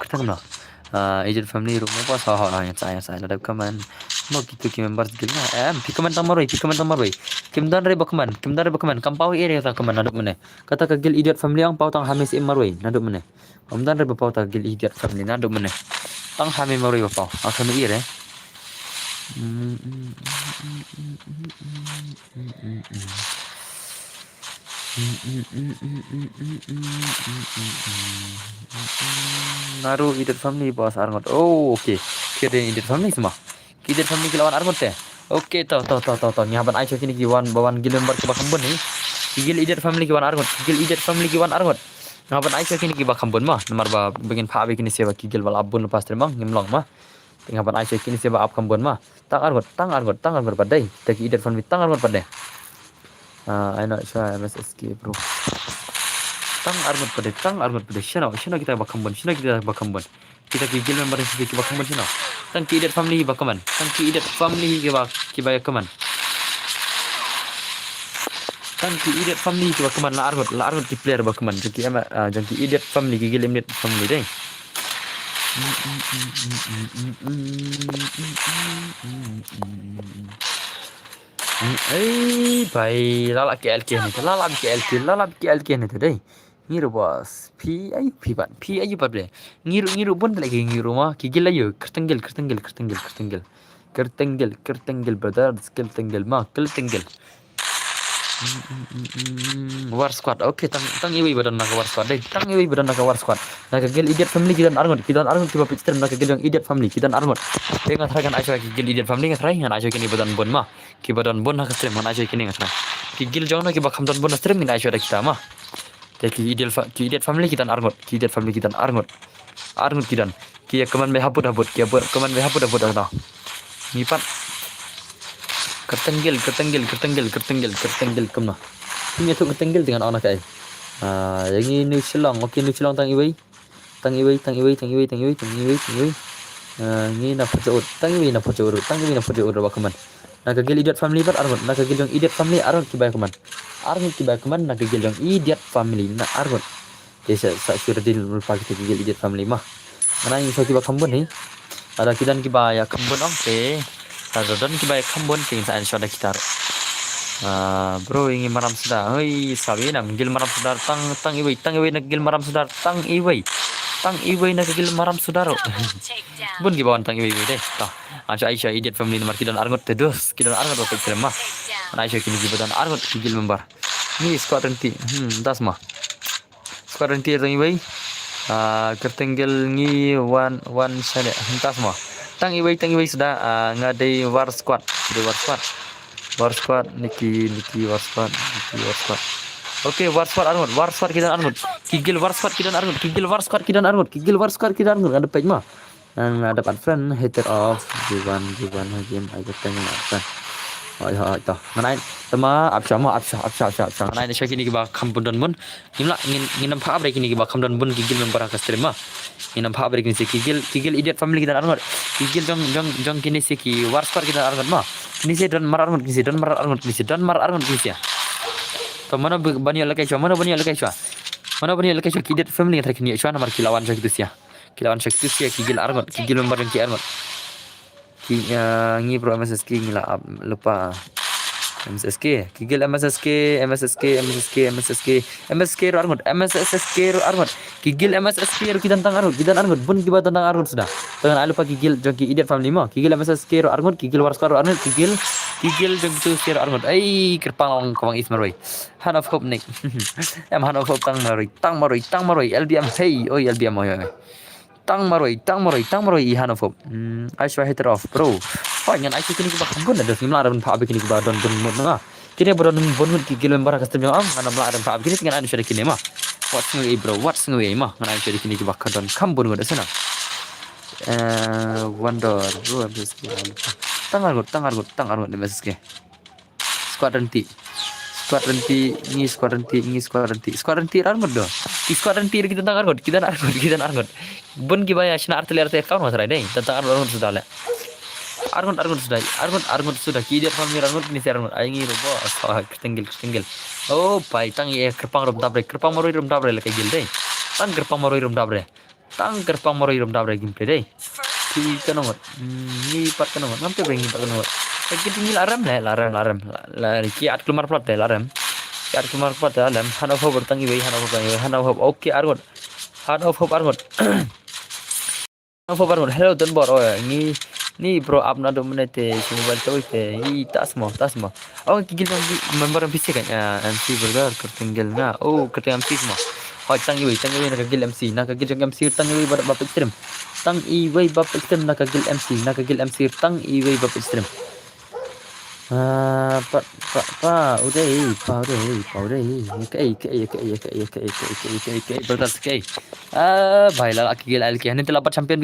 agent family rumah apa sah yang saya ada kaman mau gitu ki members gil na pikaman tamaroi kim dan re bakman kampau area ta kaman naduk mene kata ka gil idiot family ang pau tang hamis maroi naduk mene dan re pau ta gil idiot family naduk mene tang hamis maroi pau akan ire Naruh idiot family bos arngot. Oh oke. Kira idiot family semua. Idiot family lawan arngot ya. Oke tahu. Nyaban aja kini kiwan bawan gil member ke bakambon nih. Gil idiot family kiwan arngot. Ngapan aja kini kiba kambon mah. Nomor ba begin pa begini siapa gil bal abun lepas termang ngimlong mah. Ngapan aja kini siapa ab kambon mah. Tang arngot padai. Taki idiot family tang arngot padai. I not sure MSSK bro. Tang arngot padai. Shana kita bakambon. Kita gigil member yang kita bakambon shana. Tang idiot family bakaman. Kiba kaman. ki idiot family ki bakaman la argot ki player bakaman ki ama jang ki idiot family ki gil idiot family deh. Bhai lalak ke LK ni deh. Ngiru bos, P ayu pat deh. Ngiru pun lagi ngiru mah ki gil ayu kertenggel brother kertenggel mah kertenggel. War squad. Oke, tang iwi badan nak war squad deh. Tang iwi badan nak war squad. Nak gel idiot family kidan argon tiba pitster nak gel yang idiot family kidan argon. Dengan terakan aja ki gel idiot family ngatrai ngan aja kini badan bon mah. Ki badan bon nak stream ngan aja kini ngatrai. Ki gel jong nak ki bakam dan bon stream ngan aja kita mah. Ki idiot family kidan argon. Argon kidan. Ki keman me haput keman me haput dah. Nipat kertenggel kemna. Ini tu kertenggel dengan anak ai. Yang ini New Zealand, okey New Zealand tang iwi. Ni na pojok, tang iwi na pojok bakaman. Nak gel idiot family bar argon, nak gel yang idiot family argon kibai kaman. Nak gel yang idiot family na argon. Desa sudah lupa kita gel idiot family mah. Mana yang so kiba kambon ni? Ada kidan kiba ya kambon okey. Dan kibai kambon ting sa ansyo da kitar. Bro ingin maram sudah. Hei sabi na gil maram sudah tang iwi na gil maram sudah tang iwi na gil maram sudah. Bun gibawan tang iwi deh. Tah. Ansyo Aisyah idiot family nomor kidan argot terus kidan argot bapak film mah. Aisyah kini gibadan argot gil membar. Ni squad renti. Das mah. Squad renti tang iwi. Kertenggel ni one shade. Das mah. Tang iwi sudah ngadai war squad niki war squad. Oke war squad kidan argut kigil war squad kidan argut ada page mah ada friend hater of Jiwan game aja pengen apa toh nganai tema absha nganai saya kini kiba kampun dan bun ingin nampak apa kini kiba kampun dan bun kigil membarang ke stream mah ingin nampak apa kini si kigil idiot family kita argot kigil jong kini si ki war squad kita argot mah kini si dan mar argot kini si ya toh mana bani lakai cua idiot family kita kini cua nomor kilawan saya gitu sih ya kigil argot kigil membarang ki argot ngi bro MSSK ngila lupa MSSK kigil MSSK ro argot kigil MSSK ro kidan argot bun kiba tentang argot sudah dengan lupa kigil joki idiot family mo kigil MSSK ro argot kigil warskar ro argot kigil joki tu ro argot ai kerpang kawang ismaroi han of hope nik han of hope tang maroi LBM hey oi LBM oi tang maroi ihan of Aisyah hater of bro ngan Aisyah kini kiba kambun ada ngimla ada pa kini kiba don mutna kini bodon bonun ki gilem bara kastem am ngana mla ada pa kini ngan Aisyah kini mah what's ngwe mah ngan Aisyah kini kiba kadon kambun ngoda sana wonder bro tang argot di message squad renti argot do squad renti kita tang argot bun gibaya shina artiler te account masrai deh tentang argot sudah le argot sudah kidir family argot ni ser argot aingi robo kertenggel oh pai tang ye kerpang maroi rum dabre le kagil deh tang kerpang maroi rum dabre gameplay deh ki kanongot ni pat kanongot ngampe bengi pat kanongot kagil ni laram ki at keluar plot deh laram hanover bertangi wei hanover oke argot hello dan bor ni bro apna do menete mobile tu ke tas mo oh kigil member PC kan MC burger kertenggel na oh kertenggel MC mo tangi wei nak kagil MC tangi wei bapak stream tang i wei bapak stream nak kagil MC tang i wei bapak stream udah bertas ke भाई ला किगल आयल के हने लाबत champion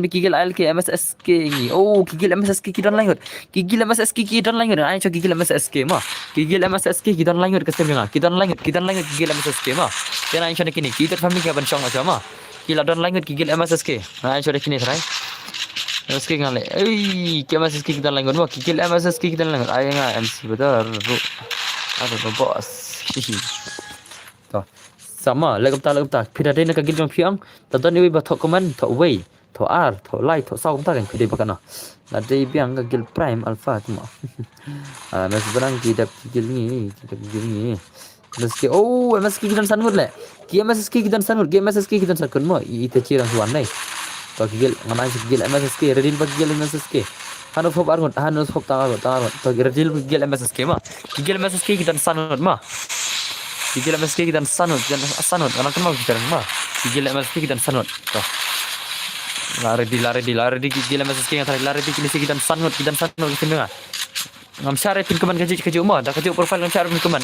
किगल आयल के MSSK ini oh किगल MSSK ki dan langut ai cho किगल MSSK mah किगल MSSK ki dan langut ke stemnya ki dan langut किगल MSSK mah dan ai cho ne kini ki ter family ka ban chong aja mah ki la dan langut किगल MSSK ai cho ne kini trai MSSK ngale ei ki MSSK ki dan langut mah किगल MSSK ki dan langut ai nga MC betul I don't know boss. Toh. Sama lại cầm ta phi đây nó cái trong phiang ta tao đi bắt thọ command thọ way thọ r thọ light thọ sau ta kan phi đây baka na là đây biang cái gil prime alpha tu ma mas barang kita gil ni meski oh meski kita sanut le kia meski kita sanut kia meski kita sanut mo ite cirang suan nai to gil ngamai gil meski redil bag gil meski hanu phop argon hanu phop ta to redil gil meski ma gil meski kita sanut ma Gigil MSK kita sanut anak kenal kita mah gigil MSK kita sanut toh lari di gigil MSK yang tadi lari di kini kita sanut kita mah ngam syarif pin keman kaju mah dah kaju profile ngam syarif pin keman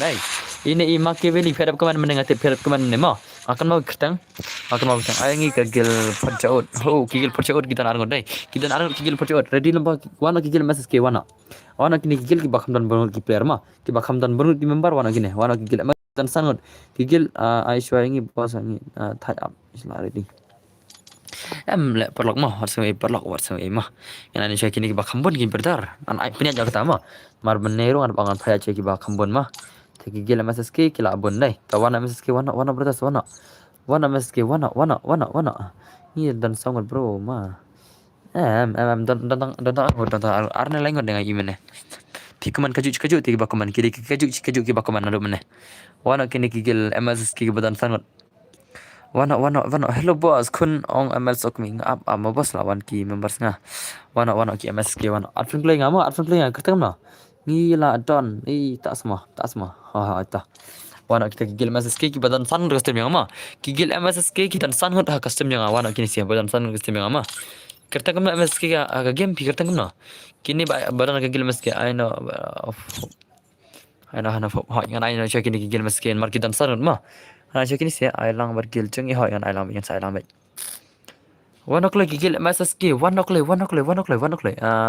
ini Machiavelli pedap keman menengati pedap keman ni mah akan mau ketang ayangi gigil percaut gigil percaut kita nargon kita nargon gigil percaut ready lembah wana gigil MSK wana kini gigil ki bakam dan bangun ki player mah ki bakam dan bangun di member wana gigil dan sangat gigil Aishwa ini bos ini tie up islah ready le perlok mah harus perlok mah yang ini saya kini bakambon gin berdar an ai punya jaga tama mar benero an pangan paya ceki bakambon mah gigil MSSK kila abon dai kawan MSSK wana berdas wana MSSK wana ini dan sangat bro mah dan arne lengon dengan gimana Pikuman kaju tiga bakuman kiri kaju ki bakuman nado mana wana kini gigil MSSK badan sangat wana hello boss kun ong ML sok ming up ama bos lawan ki members nga wana ki MSSK wana arfin play kertem na ngila don tak semua ha ta wana kita gigil MSSK ki badan sangat custom yang ama gigil MSSK ki dan sangat ha custom yang wana kini siapa badan sangat custom yang ama kerta kemna MSSK aga game pi kerta kemna kini badan gigil MSSK I know hana hoi ngan ai check ini gigil MSSK market dan sanut mah hana check ini sia ai lang bergil ceng hoi ngan ai lang yang sai lang baik one o'clock gigil MSSK one o'clock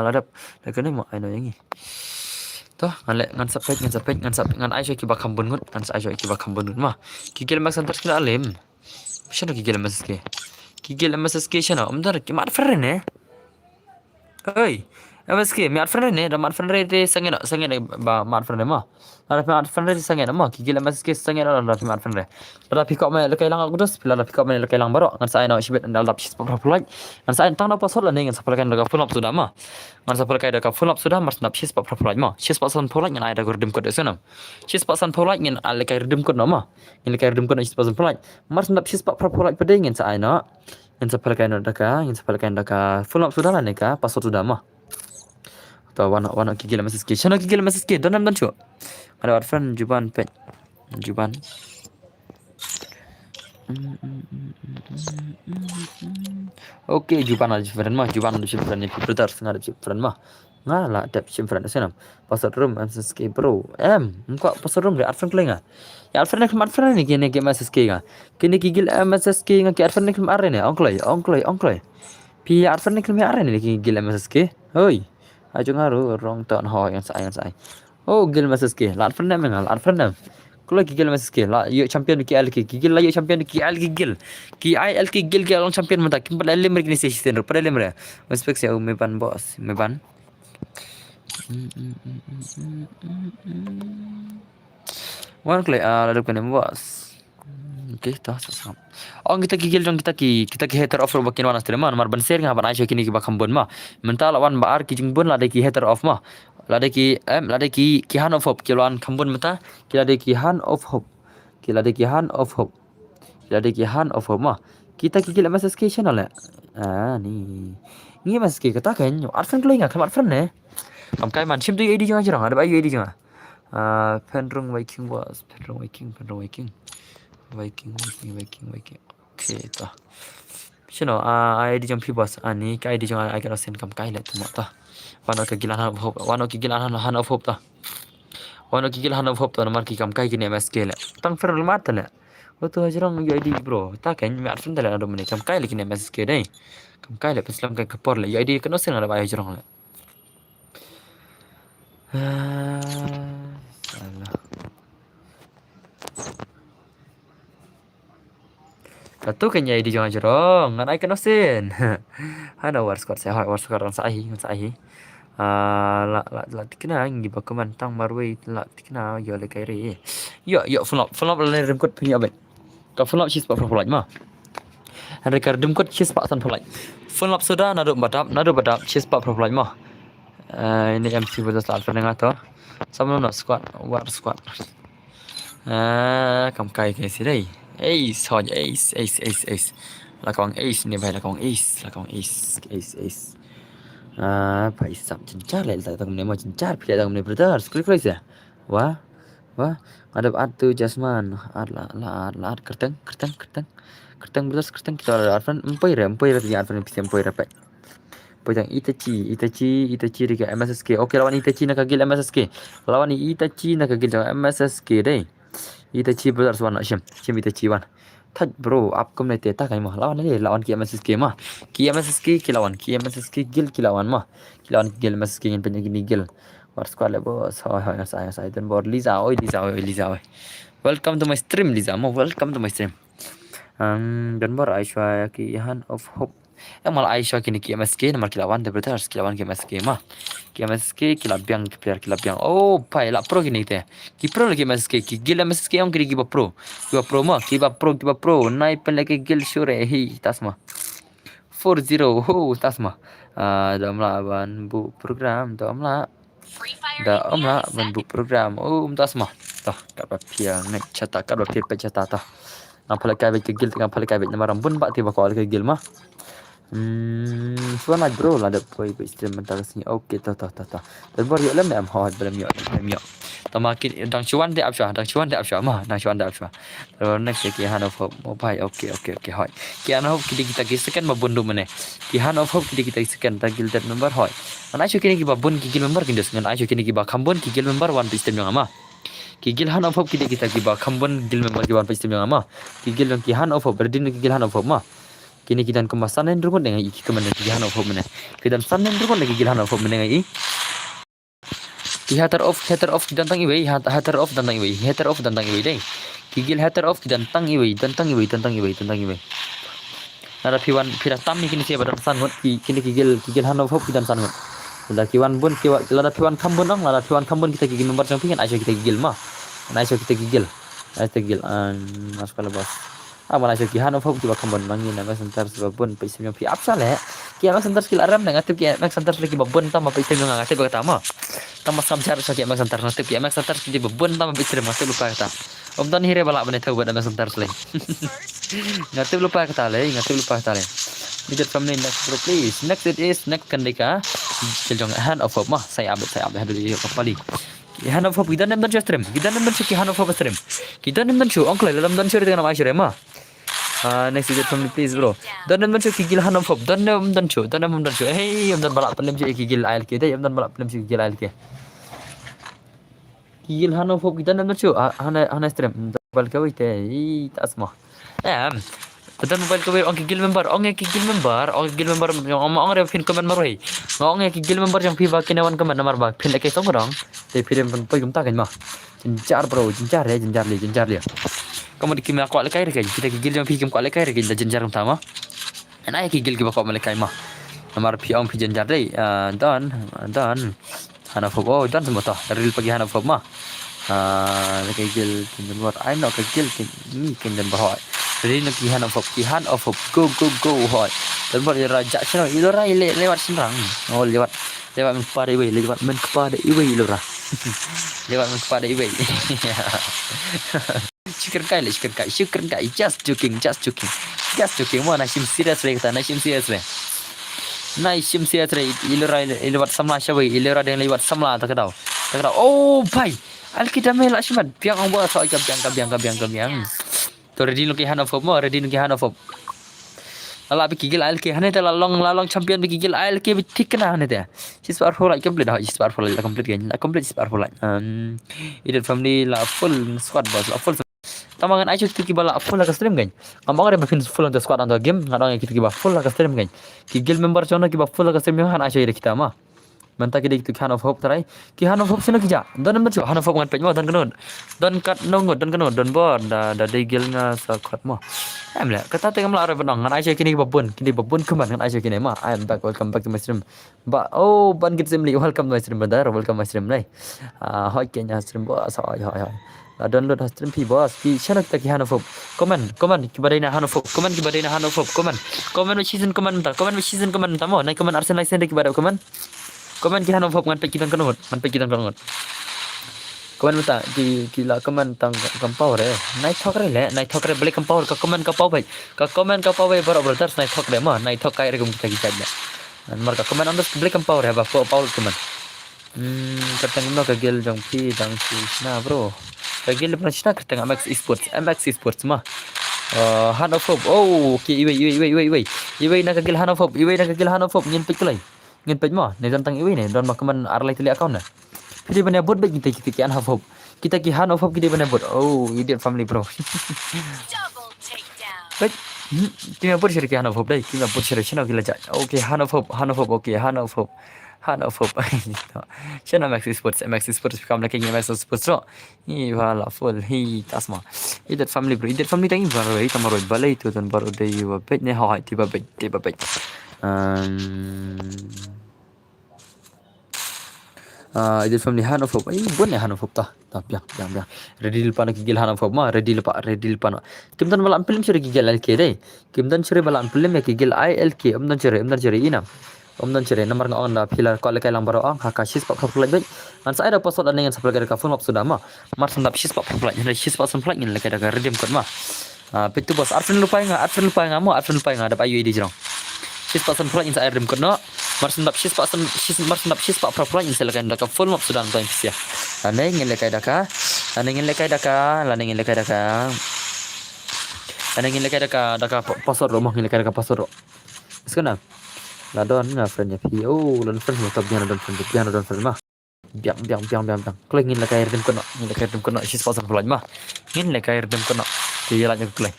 ladap kene mo ai no yang ni toh ngan sapek ngan ai check ba khambun ngut ngan ai check ba khambun ngut mah gigil MSSK kila alim shano gigil MSSK shano umdar ki mar ferne oi MSK mi arfan ne da marfan re sangen ba marfan mah ada marfan re sangen mah gigil MSK sangen da marfan re da pick up me lekai lang agudus pila da pick up me lekai lang baro ngan sai na shibet da lapis propulai ngan sai tang da pasol la ne ngan sapal kan da full up sudah mah ngan sapal kai da full up sudah mar snap shis propulai mah shis pasan polai ngan ai da redeem code senam shis pasan polai ngan lekai redeem code mah ngan lekai redeem code shis pasan polai mar snap shis propulai pada ngan sai na ngan sapal kai da ka full up sudah la ne ka pasol sudah mah atau wana gigil MSSK shana gigil MSSK dan cu ada warfan juban oke juban ada different ni filter ada different mah ngala ada different senam password room MSSK bro muka password room de arfan klenga ya arfan nek arfan ni gene game MSSK ga kini gigil MSSK nga ki arfan nek arre ne onkloi pi arfan nek arre ne gigil MSSK hoi ajo ngaru rong ton ho yang sai oh gil MSSK lat fernam kalau gigil MSSK la yo champion ki al ki gigil la yo champion ki al gigil ki al ki gil long champion mata kim pada lemre ni station pada lemre respect ya meban boss meban wan klay la kan boss okay ta sasam ong kita gigil dong kita ki hater off bakin wana streaman mar ban share ngaban aisha kini ki bakam bon ma mental lawan baar ki jing bon la de ki hater off ma la de ki han of hope ki lawan khambon mata ki la de ki han of hope ma kita gigil MSSK channel ni MSSK kata kan arfan kling ngak arfan ne kam kai man sim tu id jang jang ada bayu id jang penrung Viking boss penrung Viking okay ta sino ID jam pi bos ani ka ID jang ai ka sen kam kai le tu ta wano gilan han of hope ta mar ki kam kai ki ne MSK le tang fer mat le to hajrang yo ID bro ta kan mi arfin dala ado mene kam kai le ki ne MSK dai kam kai le peslam kai kapor le yo ID ka no sen ada ba hajrang le salah Katu kanya di jangan jerong ngan ai kenosin hana war squad saya war squad sai La tikna ngi ba kamantang marway la tikna yo le kairi yo flop le rem kot punya bet ka flop chis pa flop ma han rekar dem kot chis pa san flop flop sudah nado badap chis pa flop ma ini MC versus Alpha dengan to sama no squad war squad cầm cây cái gì đây ace thôi ace là con ace này phải là con ace phải sắp chính xác lại tại tầng này mà chính xác phải tầng này brothers click rồi wah ada atu jasman ad kerteng brothers kerteng kita ada advan empai ya advan bisa empai rapat Pojang Itachi dengan MSSK. Okey lawan Itachi nak kagil MSSK. Lawan Itachi nak kagil MSSK deh. Itachi brothers wan Shim Itachi wan. Thật bro up kom này teta kai mah lawan ni lawan ki MSSK mah. Ki MSSK gil ki lawan mah. Ki lawan gil MSSK yang punya gini gil. War squad le bos. Hai saya dan bor Liza oi. Welcome to my stream Liza. Welcome to my stream. Dan bor Aishwa ki Han of Hope. Yang malah Aisyah kini KMSK nomor kilawan the brothers kilawan KMSK mah KMSK kilabiang player kilabiang oh pai lah pro gini teh ki pro lagi KMSK ki gila MSK yang kiri kiba pro mah kiba pro naik pen lagi gil sure hi tas mah 40 tas mah dalam lah bantu program Free Fire dalam lah 89 bantu seconds. program tas mah tah kat piang naik catat kat catat tah ngapal kai ke gil ngapal kai nama rambun pak tiba kau ke gil mah Suara bro lah ada boy stream mental sini. Okey tahu. Dan baru yo lem am hot belum yo. Tamakin dang chuan de apsha mah, dang chuan de apsha. Terus next ki han of mobile. Okey hot. Ki han of kita second mabundu mane. Ki han of kita second tagil that member hot. Ana chu kini ki babun ki member kindos ngan achu kini ki ba khambon ki member one system yang ama. Ki han of kita ki ba khambon gil member ki one system yang ama. Ki han of berdin ki han of mah. Kini kita kemasan yang dengan iki kemana gihan of home kita sanen drukon lagi gihan of home dengan i hater off tentang iwi hater off tentang iwi deh kigil hater off tentang iwi ada piwan pirat tam ni kini siapa dalam sangot kini kigil han of home kita sangot lada piwan kambon lada piwan kambon kita gigil member sampingan aja kita gigil mah aja kita gigil masuk kalau bos mana sih kihan of tiba kembali mangin nama sentar sebabun paisem yang pi apsal ya kian sentar skill aram dengan tip kian sentar lagi babun tambah paisem yang ngatip pertama tambah samjar sakit mak sentar ngatip kian sentar di babun tambah paisem ngatip lupa kata dan hire balak benda tahu buat nama sentar selain ngatip lupa kata le Midget from next bro please next kandika jong hand of mah saya abet dulu kembali hand of kita nem dan stream kita nem dan hand of stream kita nem dan ongkle dalam dan dengan nama Aisyah mah next Midget from please bro dan nem dan kigil hand of dan nem dan hey dan balak penem kigil ail kita dan balak penem kigil ail kita kigil hand of kita nem dan hana stream bal kau itu tak semua Betul mobile ko ang kigil member yang ang ada pin comment maroi ang kigil member yang piba kinawan comment namar bag pin lagi tong orang te pin pun gum ta kan mah jenjar bro jenjar le kamu dikim aku lekai re kita kigil yang pikim ko lekai re jenjar utama ana kigil ki ba ko lekai mah namar pi ang pi jenjar dei dan hana fogo dan semua ta real pagi hana fogo mah kigil kin buat I'm not kigil ni kin dan bahwa Jadi nak kihan of go hot. Dan buat raja senang. Ilora lewat senang. Oh lewat kepada iwi lewat ilora. Lewat kepada iwi. Syukur kai. Just joking. Mana sim serius le kata. Nasim serius le. Ilora lewat samla syawi. Ilora dengan lewat samla tak tahu. Oh pai. Alkitab melak simat. Piang ang buat soal biang. To ready nuki han of ala bi kigil al ke hane tala long champion bi kigil al ke bi tik na hane ta sis par for like complete complete sis par for like it family la full squad boss la full tamangan aja kita bala full la stream kan ngomong ada fin full untuk squad untuk game ngadang kita kiba full la stream kan kigil member chono kiba full la stream han aja kita mah Manta kita itu Han of Hope tarai. Ki Han of Hope sino kija. Don nam chu Han of Hope ngan pej mo don kanon. Don kat no ngot don kanon don bor da degil nga sa khat mo. Em le kata te kamla ra benang ngan ai kini babun keman ngan ai kini ma. I am back, welcome back to my stream. Oh ban git simli welcome to my stream badar welcome my stream nai. Hoi kenya stream bos hoi. Download stream pi bos ki channel kita ki Han of Hope. Comment ki badai na Han of Hope. Comment ki badai na Han of Hope. Comment season comment ta. Comment season comment ta mo. Nai comment Arsenal license ki badai comment. Komen ki Han of Hope ngan pe kitan kanot man pe kitan kanot komen mata ki la komen tang kampau re nai thok re le nai thok re bele kampau ka komen ka pau bai baro brothers nai thok re ma nai thok kai re kum kita kita an mar ka komen andos bele kampau re ba paul komen katang no ka gel jong pi dang si na bro ka gel pra chna katang MX Esports ma Han of Hope oh ki iwei na ka gel Han of Hope ngin pe kulai ngin pej mo ne tentang iwi ne don makaman arlai tali account na pidi bane bot be kita ki Han of Hope kita ki Han of Hope kita bane bot oh idiot family bro Double takedown. bet kita bot share ki Han of Hope dai kita bot share chana gila ja okay Han of Hope okay Han of Hope chana MX Esports kam la ki MX Esports ro ni wala full hi tasma idiot family tangi baro ai tamaro balai tu don baro dai wa bet ne ha ti ba bet Idil family Han of Hope. Bon ya Han of Hope ta. Biang. Ready lupa nak gigil Han of Hope ma. Ready lupa no. Kim dan malam film sure gigil LK dai. Kim dan sure malam film ya gigil ILK. Om dan sure ina. Om dan sure nomor nga on da pila ko lekay lang baro ang hakashis pa kapulay bay. An sa ida pasod aning sa pagkar ka full map sudah ma. Mar sandap shis pa kapulay. Shis pa samplay ngin lekay da redeem kon ma. Pitu bos Arfin lupa nga mo. Da payu di jirong. Shis pa samplay in sa redeem kon no. Mar sandap shis pa kapulay in sa lekay da ka full map sudah to impsia. Aneng ngin lekay da ka. Aneng ngin lekay da ka pasod ro mo ngin lekay da ka pasod ro. Sekarang la don nga friend ya pi lan friend mo tab don friend ma biang klay ngin la kay redem kono shis pa samplay ma ngin la kay redem kono ti la nyuk klay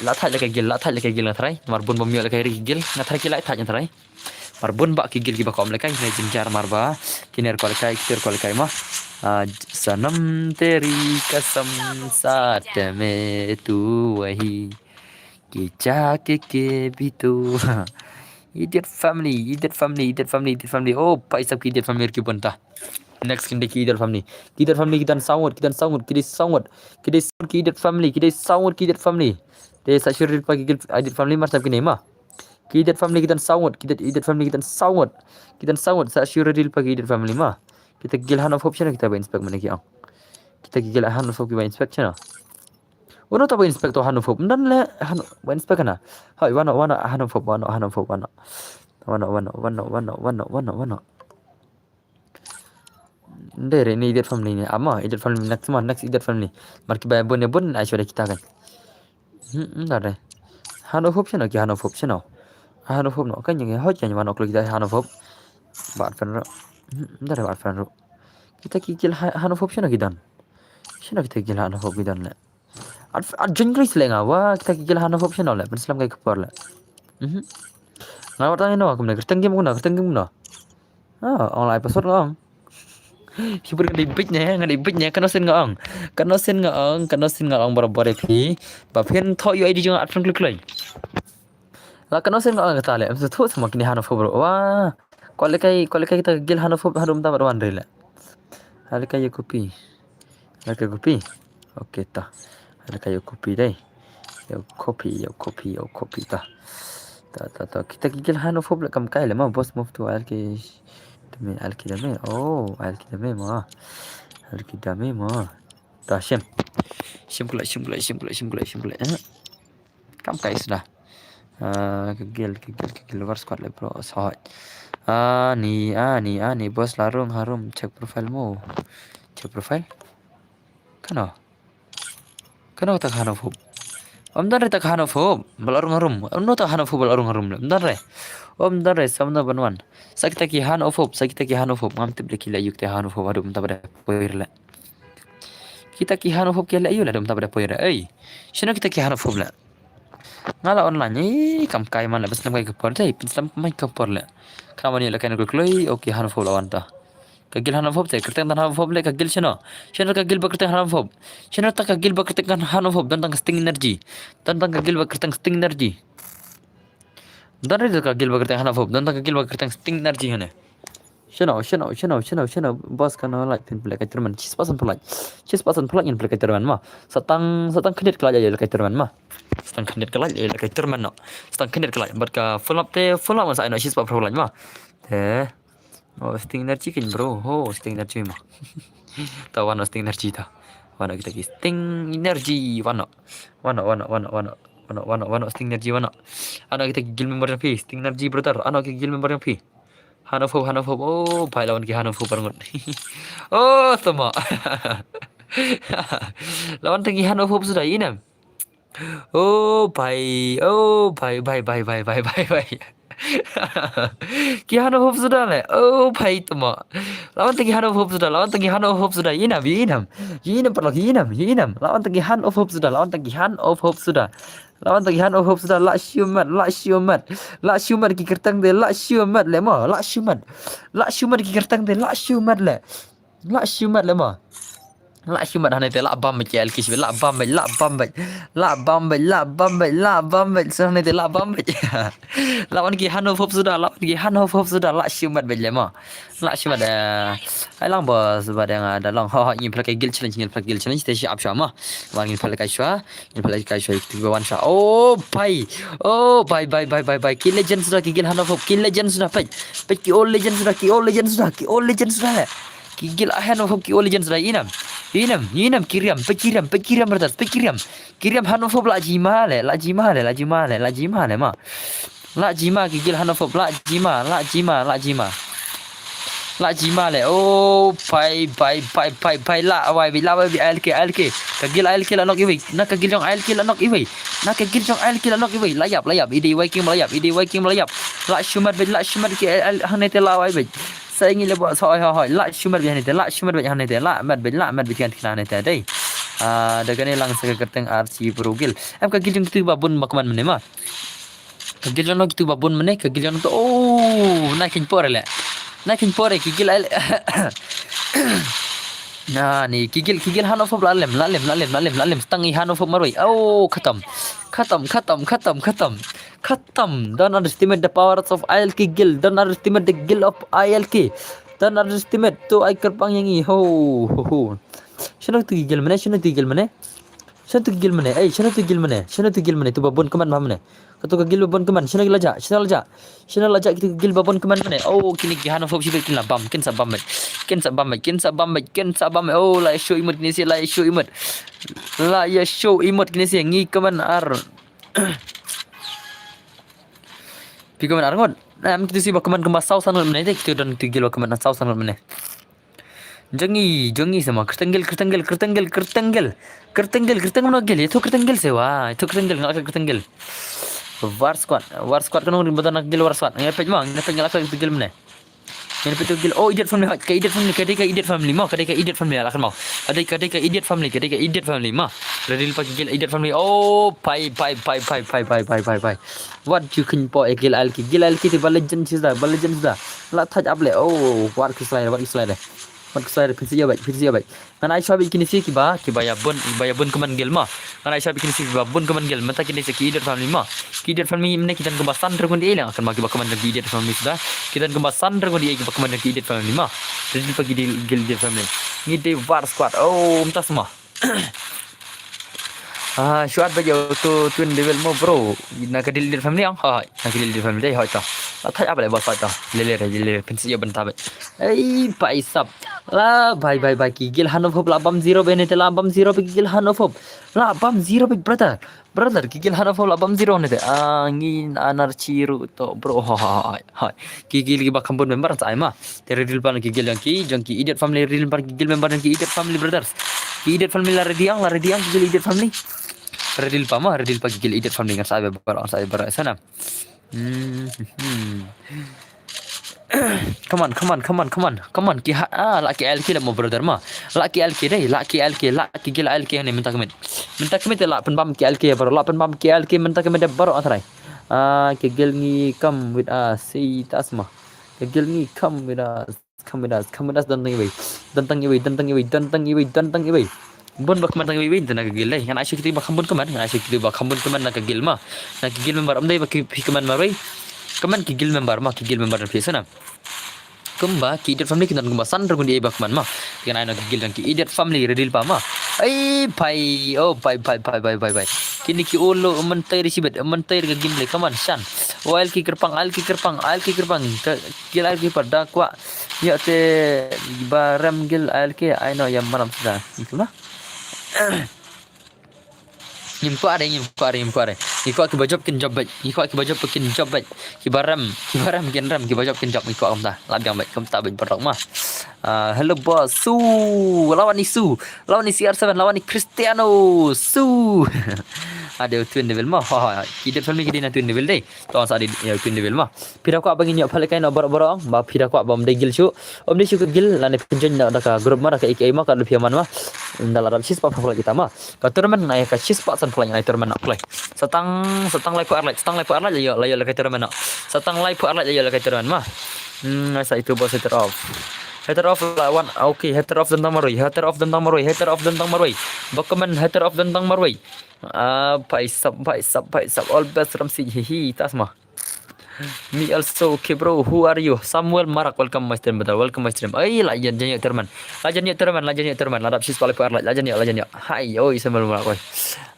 la thai la kay gil na thrai marbun bom yo la kay gil na thai ki la thai thrai marbun ba ki gil ki ba kom la kay ne jinjar marba kiner ko la kay ma sanam teri kasam saat me tu wahi ki cha ke bitu Idiot family. Oh, paisa ki idiot family ki banta. Next kinde ki idiot family. Kita sawut ki idiot family. Te sa shuril pa ki idiot family mar sab ki nema. Ki idiot family kita sawut. Kita sawut sa shuril pa ki idiot family ma. Kita gil Han of Hope chana kita ba inspect mana ki ang. Kita gil Han of Hope ki ba inspect chana. Uno tabo inspector Han of Hope. Ndan le Han inspect kana. Hai wana Han of Hope wana. Ndere ni idiot family ni. Ama idiot family next idiot family. Marki ba bon ai shoda kita kan. Ndare. Han of Hope chana ki Han of Hope chana. Han of Hope no kan yang hot yang wana kita Han of Hope. Bar fan ro. Ndare bar fan ro. Kita kikil Han of Hope chana gidan. Chana kita kikil Han of Hope gidan le. Jengkri selenga wah kita kikil Han of Hope channel le Islam kai kepar le ngawat tanya no aku kerteng game guna online password ngong hibur ngadi bitnya kano sen ngong barabar pi ba pen tho yu id jong atfan klik lai la kano sen ngong kata le am tho sama kini Han of Hope wah kole kai kita kikil Han of Hope harum ta barwan rele hal kai copy okay ta ada kayak kopi deh kopi ta kita gigil Han of Hope kam kai le ma boss move to alki dame ma ta shem kam kai sudah gigil war squad le bro sahot ni bos larung harum cek profile mo Kenapa tak Han of Hope? Om dan tak Han of Hope balarung harum. Om no tak Han of Hope balarung harum. Om dan samna banwan. Sakita ki Han of Hope. Mam tible ki la yuk te Han of Hope adum tabada poir la. Kita ki Han of Hope ki la yu la dum tabada poir. Shino kita ki Han of Hope la. Ngala online kam kai man la bas nam kai kapor dai pinsam mai kapor la kramani la kan kloi okay han fo lawan ta kagil han fob te kerteng dan han fob le kagil shino shino kagil ba kerteng han fob shino ta kagil ba kerteng han fob dan tang sting energy dan tang kagil ba kerteng sting energy dan re kagil ba kerteng han fob dan tang kagil ba kerteng sting energy hane shino bos kan like pin play kaiterman chis pasan play in play kaiterman ma satang kredit kala ya kaiterman ma setang kredit kala ya kaiterman no setang kredit kala bat ka full up masa ino chis pa pro ma te oh sting energy kin bro oh sting energy ma tahu wano sting energy ta wano kita ki sting energy wano sting energy wano ano kita gil member pi sting energy brother ano kita gil member pi Hanof oh pai lawan ki Hanof bangun oh tama lawan tagi Hanof sudah inam oh pai ki Hanof sudah le oh pai tama lawan tagi Hanof sudah inam perlu inam lawan tagi Hanof sudah lawan tagi Han of Hope sudah la syumat ki kertang de la syumat le ma la syumat ki kertang de la syumat le ma la syumat hanete la bam ki el kish la bam sana te la bam lawan ki Han of Hope sudah la syumat le ma la syumat ai lang bos badang ada lang ha in play gil challenge te siap syama wangin play kai shwa tiba wan sha oh pai ki legend sudah ki gil Han of Hope ki legend sudah pai ki all legend sudah ki gil Han of Hope ki all legend sudah inam kirim brothers kirim Han of Hope la jima le ma la jima ki gil Han of Hope la jima le oh pai la wai bi LK kagil LK la nok iwi nak kagil jong LK la nok iwi layap ide waking melayap la shumat ki hanete la wai bi saya ingin lebok soy hoi la shumat bi hanete la mat bi kan hanete dai daga ni lang sa kerteng RC Progil am kagil jong tu babun makman mene ma kagil jong tu babun mene kagil jong to oh nakin porele kigil nah ni kigil Han of Hope lalem tangi Han of Hope maroi oh khatam don't underestimate the power of ILK gil don't underestimate the gil of ILK don't underestimate to I kerpang yang i ho shano tu gil mane shano tu gil mane tu babon keman mamne katu gil babon keman shano laja kita gil babon keman mane oh kini ki Han of Hope sibet kin bam kin sa bam oh la show imut kini si la show imut kini si ngi keman ar pi keman ar ngon am kita si keman kemas sau sanul mane te kita dan gil keman sau sanul mane jangi sama kertenggel no gel itu kertenggel sewa itu kertenggel ngak kertenggel war squad kan ngin badan nak gel war squad ngepet mang ngepet ngala ka gel mene ngepet gel oh idiot family ka idiot family ma kadai ka idiot family ala kan mau kadai ka idiot family ma redil pa gel idiot family oh pai what you can po gel al ki ti legend sudah la touch up le oh what is like mat saya pinsia baik kan Aisyah bikin si kiba ya bun keman gel ma kan Aisyah bikin si kiba bun keman gel mata kini si idiot family ma idiot family mene kita kebasan tergun dia akan bagi keman dari idiot family sudah kita kebasan tergun dia keman dari idiot family ma jadi pagi di gel idiot family ni de war squad oh entah semua syuat baja tu twin level mo bro nak kedil idiot family nak kedil idiot family dai ta thaj apa le bos ta lele pinsia benta baik paisap la bye ki gil Han of Hope la bam zero bene te la bam zero pe gil Han of Hope la bam zero pe brother ki gil Han of Hope la bam zero ne te angin anar ciru to bro hai ki gil ki bakam member sa ma te redil pan ki gil yang ki idiot family redil pan ki gil member ki idiot family brothers ki idiot family la rediang ki gil idiot family redil pa ki gil idiot family ngar sa ber sana Come on, come on, come on, come on, come on. Laki LK dah mau brother mah. Laki LK deh, laki gila LK ni minta kemit. Minta kemit lah penbam ki LK baru. Lah penbam ki LK minta kemit baru atrai. Kegel ni come with us. Si tasma. Kegel ni come with us. Come with us. Come with us dantang iwi. Dantang iwi, dantang iwi, dantang iwi, dantang iwi. Bun bak man tangi win na kagil lai. Kan asyik kita bak kambun keman. Kan asyik kita bak kambun keman na kagil ma. Na kagil member amdai bak keman marai. Keman kigil member ma kigil member na biasa na. Kemba ki idiot family kita kemba sandar gundi ibak man ma dengan anak gigil dan ki idiot family redil pa ma ai pai oh pai kini ki olo mentai risibet mentai ga gimle kaman shan oil ki kerpang gil al ki pada kwa ya te baram gil al ki I know yang malam sudah itulah nyim ko are iko ki bajop kin job kin job ki baram kin ram ki bajop kin job iko am ta lam yang kam ta ben perok mah hello boss su lawan ni CR7 lawan ni Cristiano su ada twin level mah kita family kita twin level deh tahun saat ini twin level mah pira ko abang nyok phale kain borok ba pira ko bom de gil chu om de chu gil lan penjen da ka grup mah ka IK mah ka lebih man mah dalam sis pa phale kita mah ka turman na ka sis pa san phale na turman nak play setang lai pu arlat layo ka turman nak setang lai pu arlat layo ka turman mah sa itu bos hater off lawan okay hater off tentang maroi bakaman hater off tentang maroi Bhai sab all best Ramsi hihi tasma me also okay bro who are you Samuel Marak welcome my stream betul welcome my stream ai lajan janya terman ladap sis pala par lajan ya hai oi Samuel Marak oi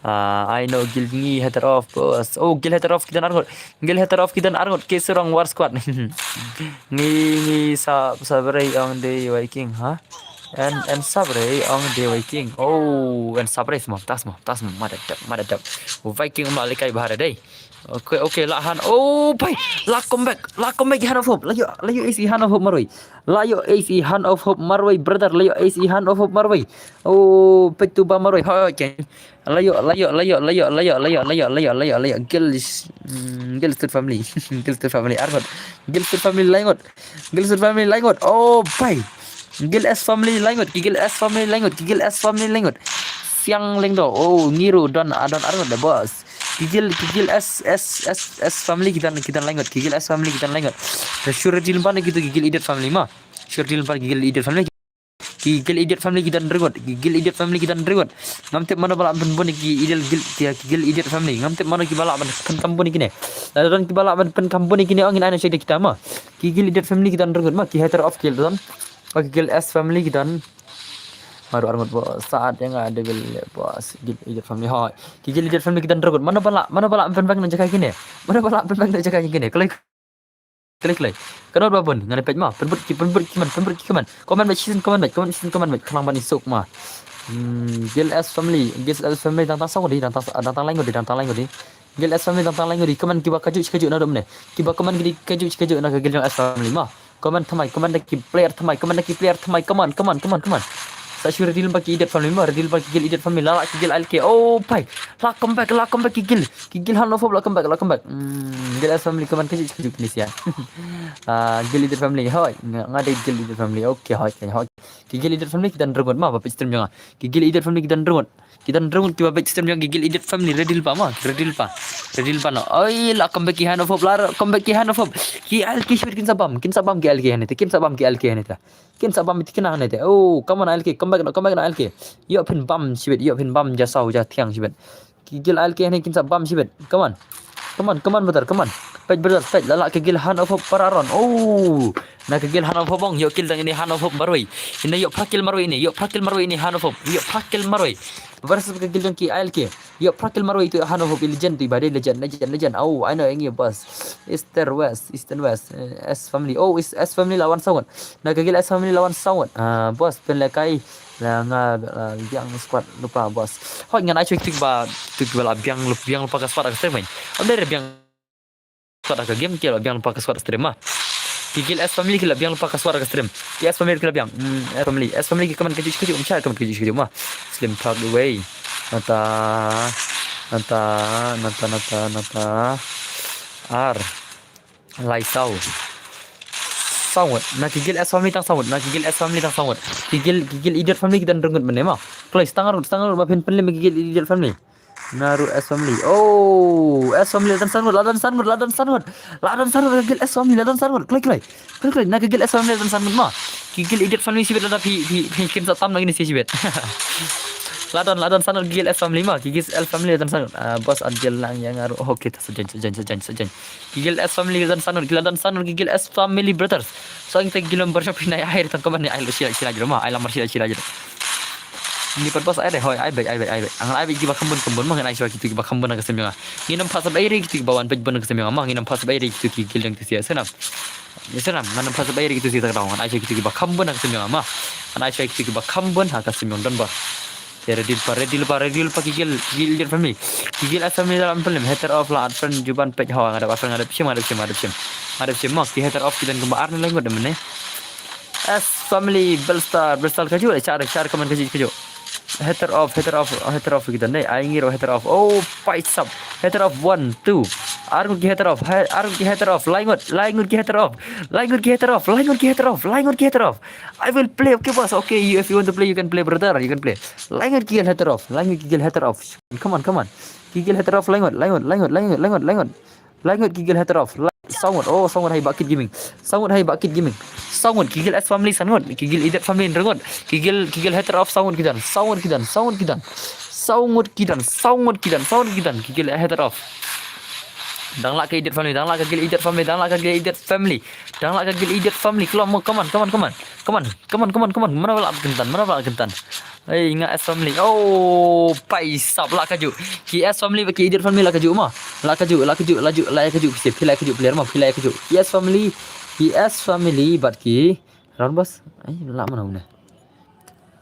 I know gil ngi hater off boss gil hater off kita argot ke surang war squad ngi sabre on the Viking and sabre on the Viking and sabre semua tasma madap Viking malikai bahara deh okay lahan pai la comeback hand of hope layo AC hand of hope marwai brother layo AC hand of hope marwai petu ba marwai okay layo Gilster family argot Gilster family langot pai Gil S family langot siang lengdo ngiru don argot the boss Gigil S family kita langot Gigil S family kita langot sure deal pan gitu Gigil idiot family mah sure deal pan Gigil idiot family kita nregot ngamte mana bala ben bon Gigil idiot family ngamte mana ki bala ben kampuni kini dan ki bala ben kampuni kini angin ana syeda kita mah Gigil idiot family kita nregot mah ki hater of kill don Gigil S family kita baru armut bos saat yang ada bil bos idiot family Gigil idiot family kita nregot mana bala ben bang nak jaga kini klik kenal babon ngane page mah penbut kiman komen baik kelang ban isuk mah Gil S family tang saw di tang lain di Gil S family tang lain di komen kiba kaju na dom ne kiba komen gidi kaju na Gil S family mah komen thamai komen ki player thamai come on sa sure deal baki idiot family mah deal baki Gil idiot family la Gil alke pai la come back Gil hanofo la come back Gil S family komen kaju ni sia Gil idiot family ngade Gil idiot family okay Gil idiot family kita nregot mah bapak stream jangan Gil idiot family kita nregot kiba bapak stream jangan Gil idiot family redil pa no oi la come back hanofo ki alke shit kin sabam ki alke hanete kin sabam itu kena hanete come on alke come back na alke yo pin bam shibet jasau tiang shibet Gil alke hane kin sabam shibet come on brother page lala ke Gil hand of hope pararon na ke Gil hand of hope bong yo kill dang ini hand of hope maroi ini yo prakil maroi ini hand of hope yo prakil maroi versus ke Gil dang ki ALK yo prakil maroi itu hand of hope legend tu badai legend I know ini bos Eastern West S family is S family lawan sawat na ke Gil S family lawan sawat bos penlekai yang squad lupa bos ngan ai tik ba biang lupa ka squad ka stream ada biang squad ka game kira biang lupa ka squad stream mah Gil S family kila biang lupa ka squad ka stream S family kila biang S family ki kaman kaju mah slim talk away nata R Laisau sangat. Nak gigil S family tang sangat. Nak gigil S family tang sangat. Gigil idiot family kita rengut mana mah. Klay setengah bapin penlim gigil idiot family. Naruh S family. Oh, S family ladan sangat. Gigil S family ladan sangat. Klay. Nak gigil S family ladan sangat mah. Gigil idiot family sibet ladan pi kim satam lagi ni sibet. Ladan sangat gigil S family mah. Gigil S family ladan sangat. Bos adil lang yang ngaruh. Oh, kita sejen. Gigil S family ladan sangat. Gigil S family brothers. So ang gilam bersya pinai air tang kaman ni ai sila aja mah. Ai lamar sila aja. Ni purpose ai deh hoi ai baik. Ang ai giba kembun mah ngan ai swa kitu giba kembun ang kesemya. Nginam pas airi kitu bawan pej bun kesemya mah nginam pas airi kitu gigil yang tu sia senam. Ya senam nganam pas airi kitu sia tang ngan ai swa kitu giba kembun ang kesemya mah. Ngan ai swa kitu giba kembun ha kesemya don ba. Ya redil pa gigil dia family. Gigil as family dalam film hater of la friend juban pej hawa ngadap sim. Ngadap sim mak hater of kita gembar ni lagi godem ne. As family belstar kaju cara kaman kaju. Hater off kita ne ai ngiro hater off. Oh pice up. Hater off 1 2. Argut ki hater off. Langut ki hater off. I will play. Okay boss. Okay, if you want to play you can play brother. You can play. Langut gigil hater off. Come on. Gigil hater off langut. Langut gigil hater off. Sangat hai bakit gaming. Sangat gigil S family sangat. Gigil idiot family rengot. Gigil hater off sangat kidan. Gigil hater off. Dang lak ke idiot family. Dang lak ke gigil idiot family. Come on. Mana balak gentan. Ingat S family. Oh, paisap lak kaju. Ki S family bagi idiot family lak kaju mah. Lak kaju. Pilai kaju player mah. Ki S family bat ki. Round bos. Lak mana.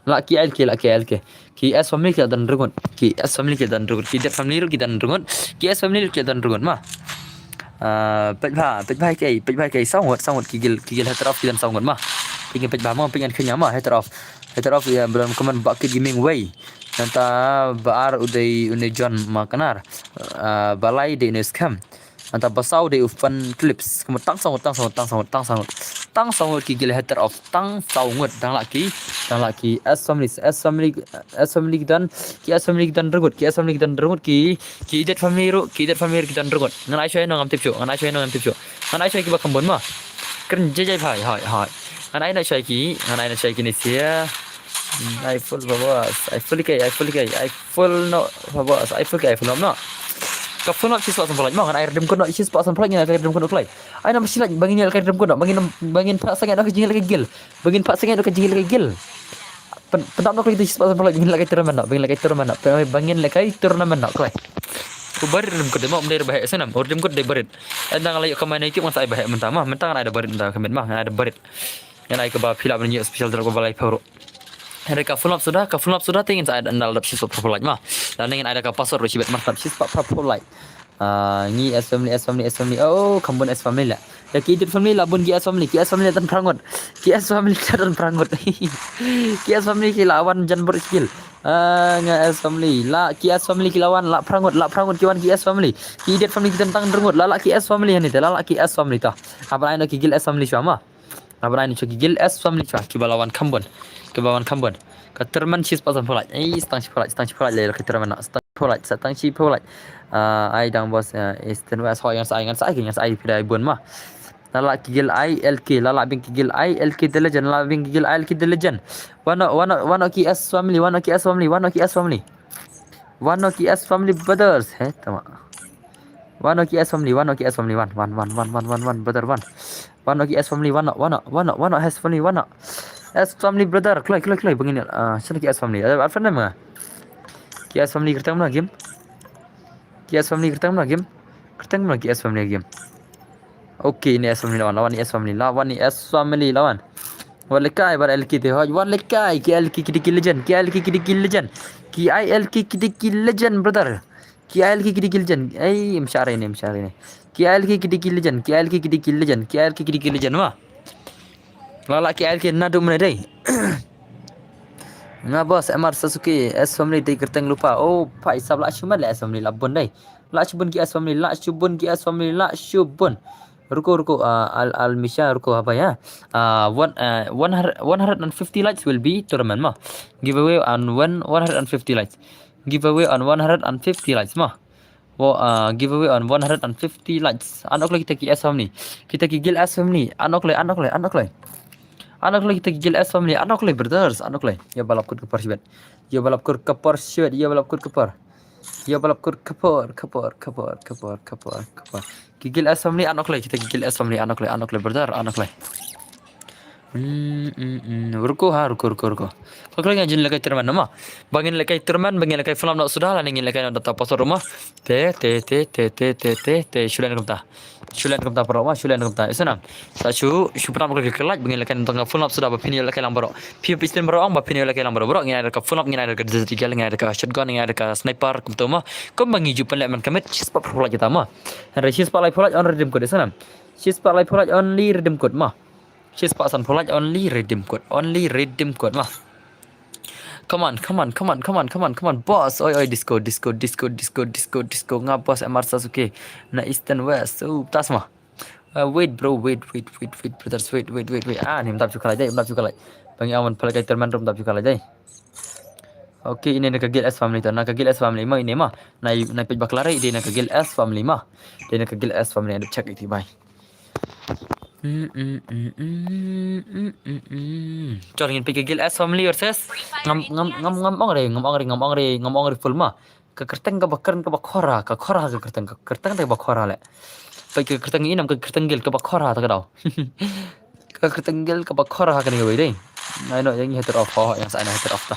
Lak ki LK. Ki S family kita dan rengut. Ki idiot family ru kita dan rengut. Ki S family kita dan rengut mah. Pej bhai kai sangat gigil hater off kita sangat mah. Pengen pej mah pengen kenyang mah hater off ya belum keman bakit gaming way. Nanta baar uday John makanar. Balai de scam. Nanta basau de ufan clips. Keman tang sangat gigil hater off. Tang sangat dang laki S family kita regut. Ki idiot family kita regut. Ngan ai shoy no ngam tip show. Ngan ai shoy ki ba kambon mah. Keren jajai bhai. Ngan ai na shoy ki ni sia. I full babas. I full no babas. I full no. Ka full up siswa sampel mah ngan air dem kono isi siswa sampel ngina air dem kono klai. Ai nam sila bangin air dem kono bangin pak sangat nak jingil gil. Pendap nak itu siswa sampel bangin lagi turnamen nak. Bangin lagi turnamen nak klai. Barit dem kono mau mendir bahaya senam. Dem kono de barit. Andang layu ke mana itu masa ai bahaya mentah ada barit mentah kemen mah ada barit. Yang ai ke ba filap ni special drug balai paro. Ada ka full up sudah tingin saya andal dap siswa proper mah. Dan ingin ada ka password rosibet martab siswa proper light. Ni S family. Oh, kambun S family lah. Ya ki idiot family labun ki S family dan prangot. Ki S family ki lawan janbur skill. Nga S family. Ki S family ki lawan la prangot ki wan ki S family. Ki idiot family ki tentang rengot la ki S family ni ki S family ta. Apa lain ki gil S family sama. Apa lain ki gil S family ki balawan kambun. Kebawan kambun. Keterman sis pasan polai. Stang polai le keterman stang polai. Ai dang bos istimewa soal yang saya pilih ibun mah. Lala kigil ILK lala bing kigil ILK the legend lala bing kigil ILK the legend. One ki S family. One ki S family brothers. Tama. One ki S family. One brother one. One ki S family. One has family one. S family brother, klay begini. Sana ki S family. Ada apa nama? Ki S family kertang mana game? Ki S family kertang mana ki S family game? Okay, ini S family lawan ni S family. Walekai bar LK te hoj. Walekai ki LK kidi legend. Ki ILK kidi legend brother. Ki ILK kidi legend. Msyari ni. Ki ILK kidi legend mah. Lala ki LK nadu mana dai. Nga bos MR Sasuke S family dai kerteng lupa. Oh, pai sab la cuman la S family labon dai. La cubun ki S family. Ruko. Al Misha ruko apa ya? 150 likes will be tournament mah. Giveaway on 150 likes. Giveaway on 150 likes mah. Giveaway on 150 likes. Anak lagi kita ki S family. Kita gigil S family. Anak lagi. Anak lagi kita gigil S family. Anak lagi brothers. Anak lagi. Ya balap kur kepar sibet. Ya balap kur kepar sibet. Ya balap kur kepar. Ya balap kur kepar. Gigil S family. Anak lagi kita gigil S family. Anak lagi brother. Anak lagi. Ruko. Kau ngajin lekai terman nama. Bangin lekai terman, bangin lekai film nak sudah lah ningin lekai nak datang pasar rumah. Te. Shulan kamta para rumah, shulan kamta. Isana. Sacu, syukuran lekai kelaj, bangin lekai nonton film nak sudah bapini lekai lang baro. Pistin baro ang bapini lekai lang baro. Baro ngin ada film, ngin ada tiga, ngin ada shotgun, ngin ada sniper kamta mah. Kau bangi jupan lek man kamit, cis pak pulaj kita mah. Hari cis pak lay pulaj on redeem code isana. Cis pak lay pulaj only redeem code mah. She's pasan pulaj only redeem code mah. Come on, boss. Oi, disco. Ngap boss MR Sasuke. Na Eastern West. Tas mah. Wait, bro. Wait, brothers. Wait. Ni mentap juga lagi. Bangi awan pala kay terman rum tap juga lagi. Oke, ini nak gil S family tu. Nak gil S family mah ini mah. Na page baklare dia nak gil S family mah. Dia nak gil S family ada check itu bye. Cor ingin pergi gil S family versus ngam ri full mah kekerteng ke bakora kekerteng te bakora le pergi kekerteng inam ke kekerteng gil ke bakora tak tahu ke kekerteng gil ke bakora kan ngai deh no yang header off yang saya header off ta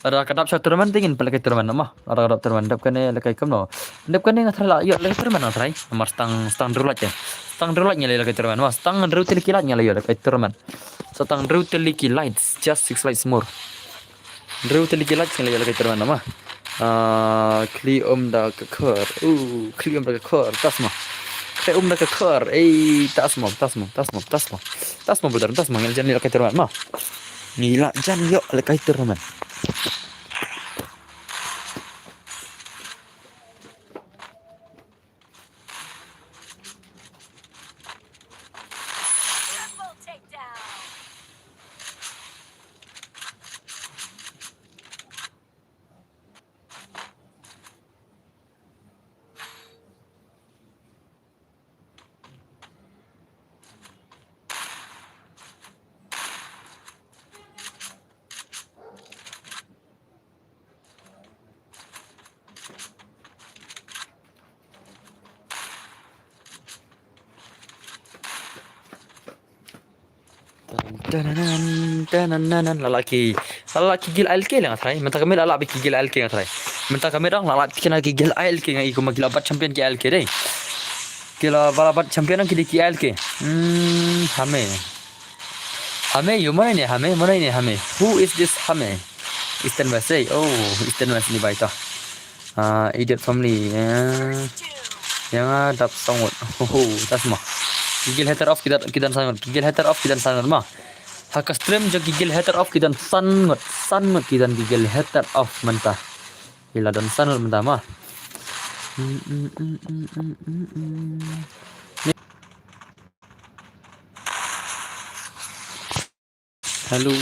ada kadap shot turman tingin pelak turman mah ada kadap turman dap kene lekai kamno dap kene ngathra yo lekai turman ngathrai mar stang drulat ya stang drulat nyale lekai turman mas stang dru telikilat nyale yo lekai turman so stang dru telikilat just 6 lights more dru telikilat nyale yo lekai turman mah kli da kekor kli da kekor tas mah kli da kekor tas mah brother tas mah nyale lekai turman mah nila jan yo lekai turman Double takedown. lalaki gil ALK lah ngathrai mentah kami lalak gil ALK ngathrai mentah kami dong lalak kena gil ALK ngai ko magila bat champion ki ALK deh kila balabat champion ki ki ALK hame you mana ni hame who is this hame Eastern West Eastern West ni baita idiot family yang adap sangot tas mah gigil hater off kidan sangat mah haka stream jo gigil hater off kidan sangat kidan gigil hater off mentah ila dan sangat mentah mah halo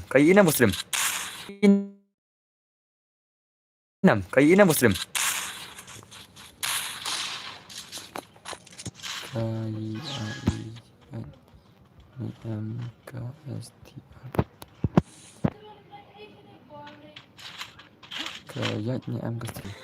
kayak ini muslim kayaknya MKSTR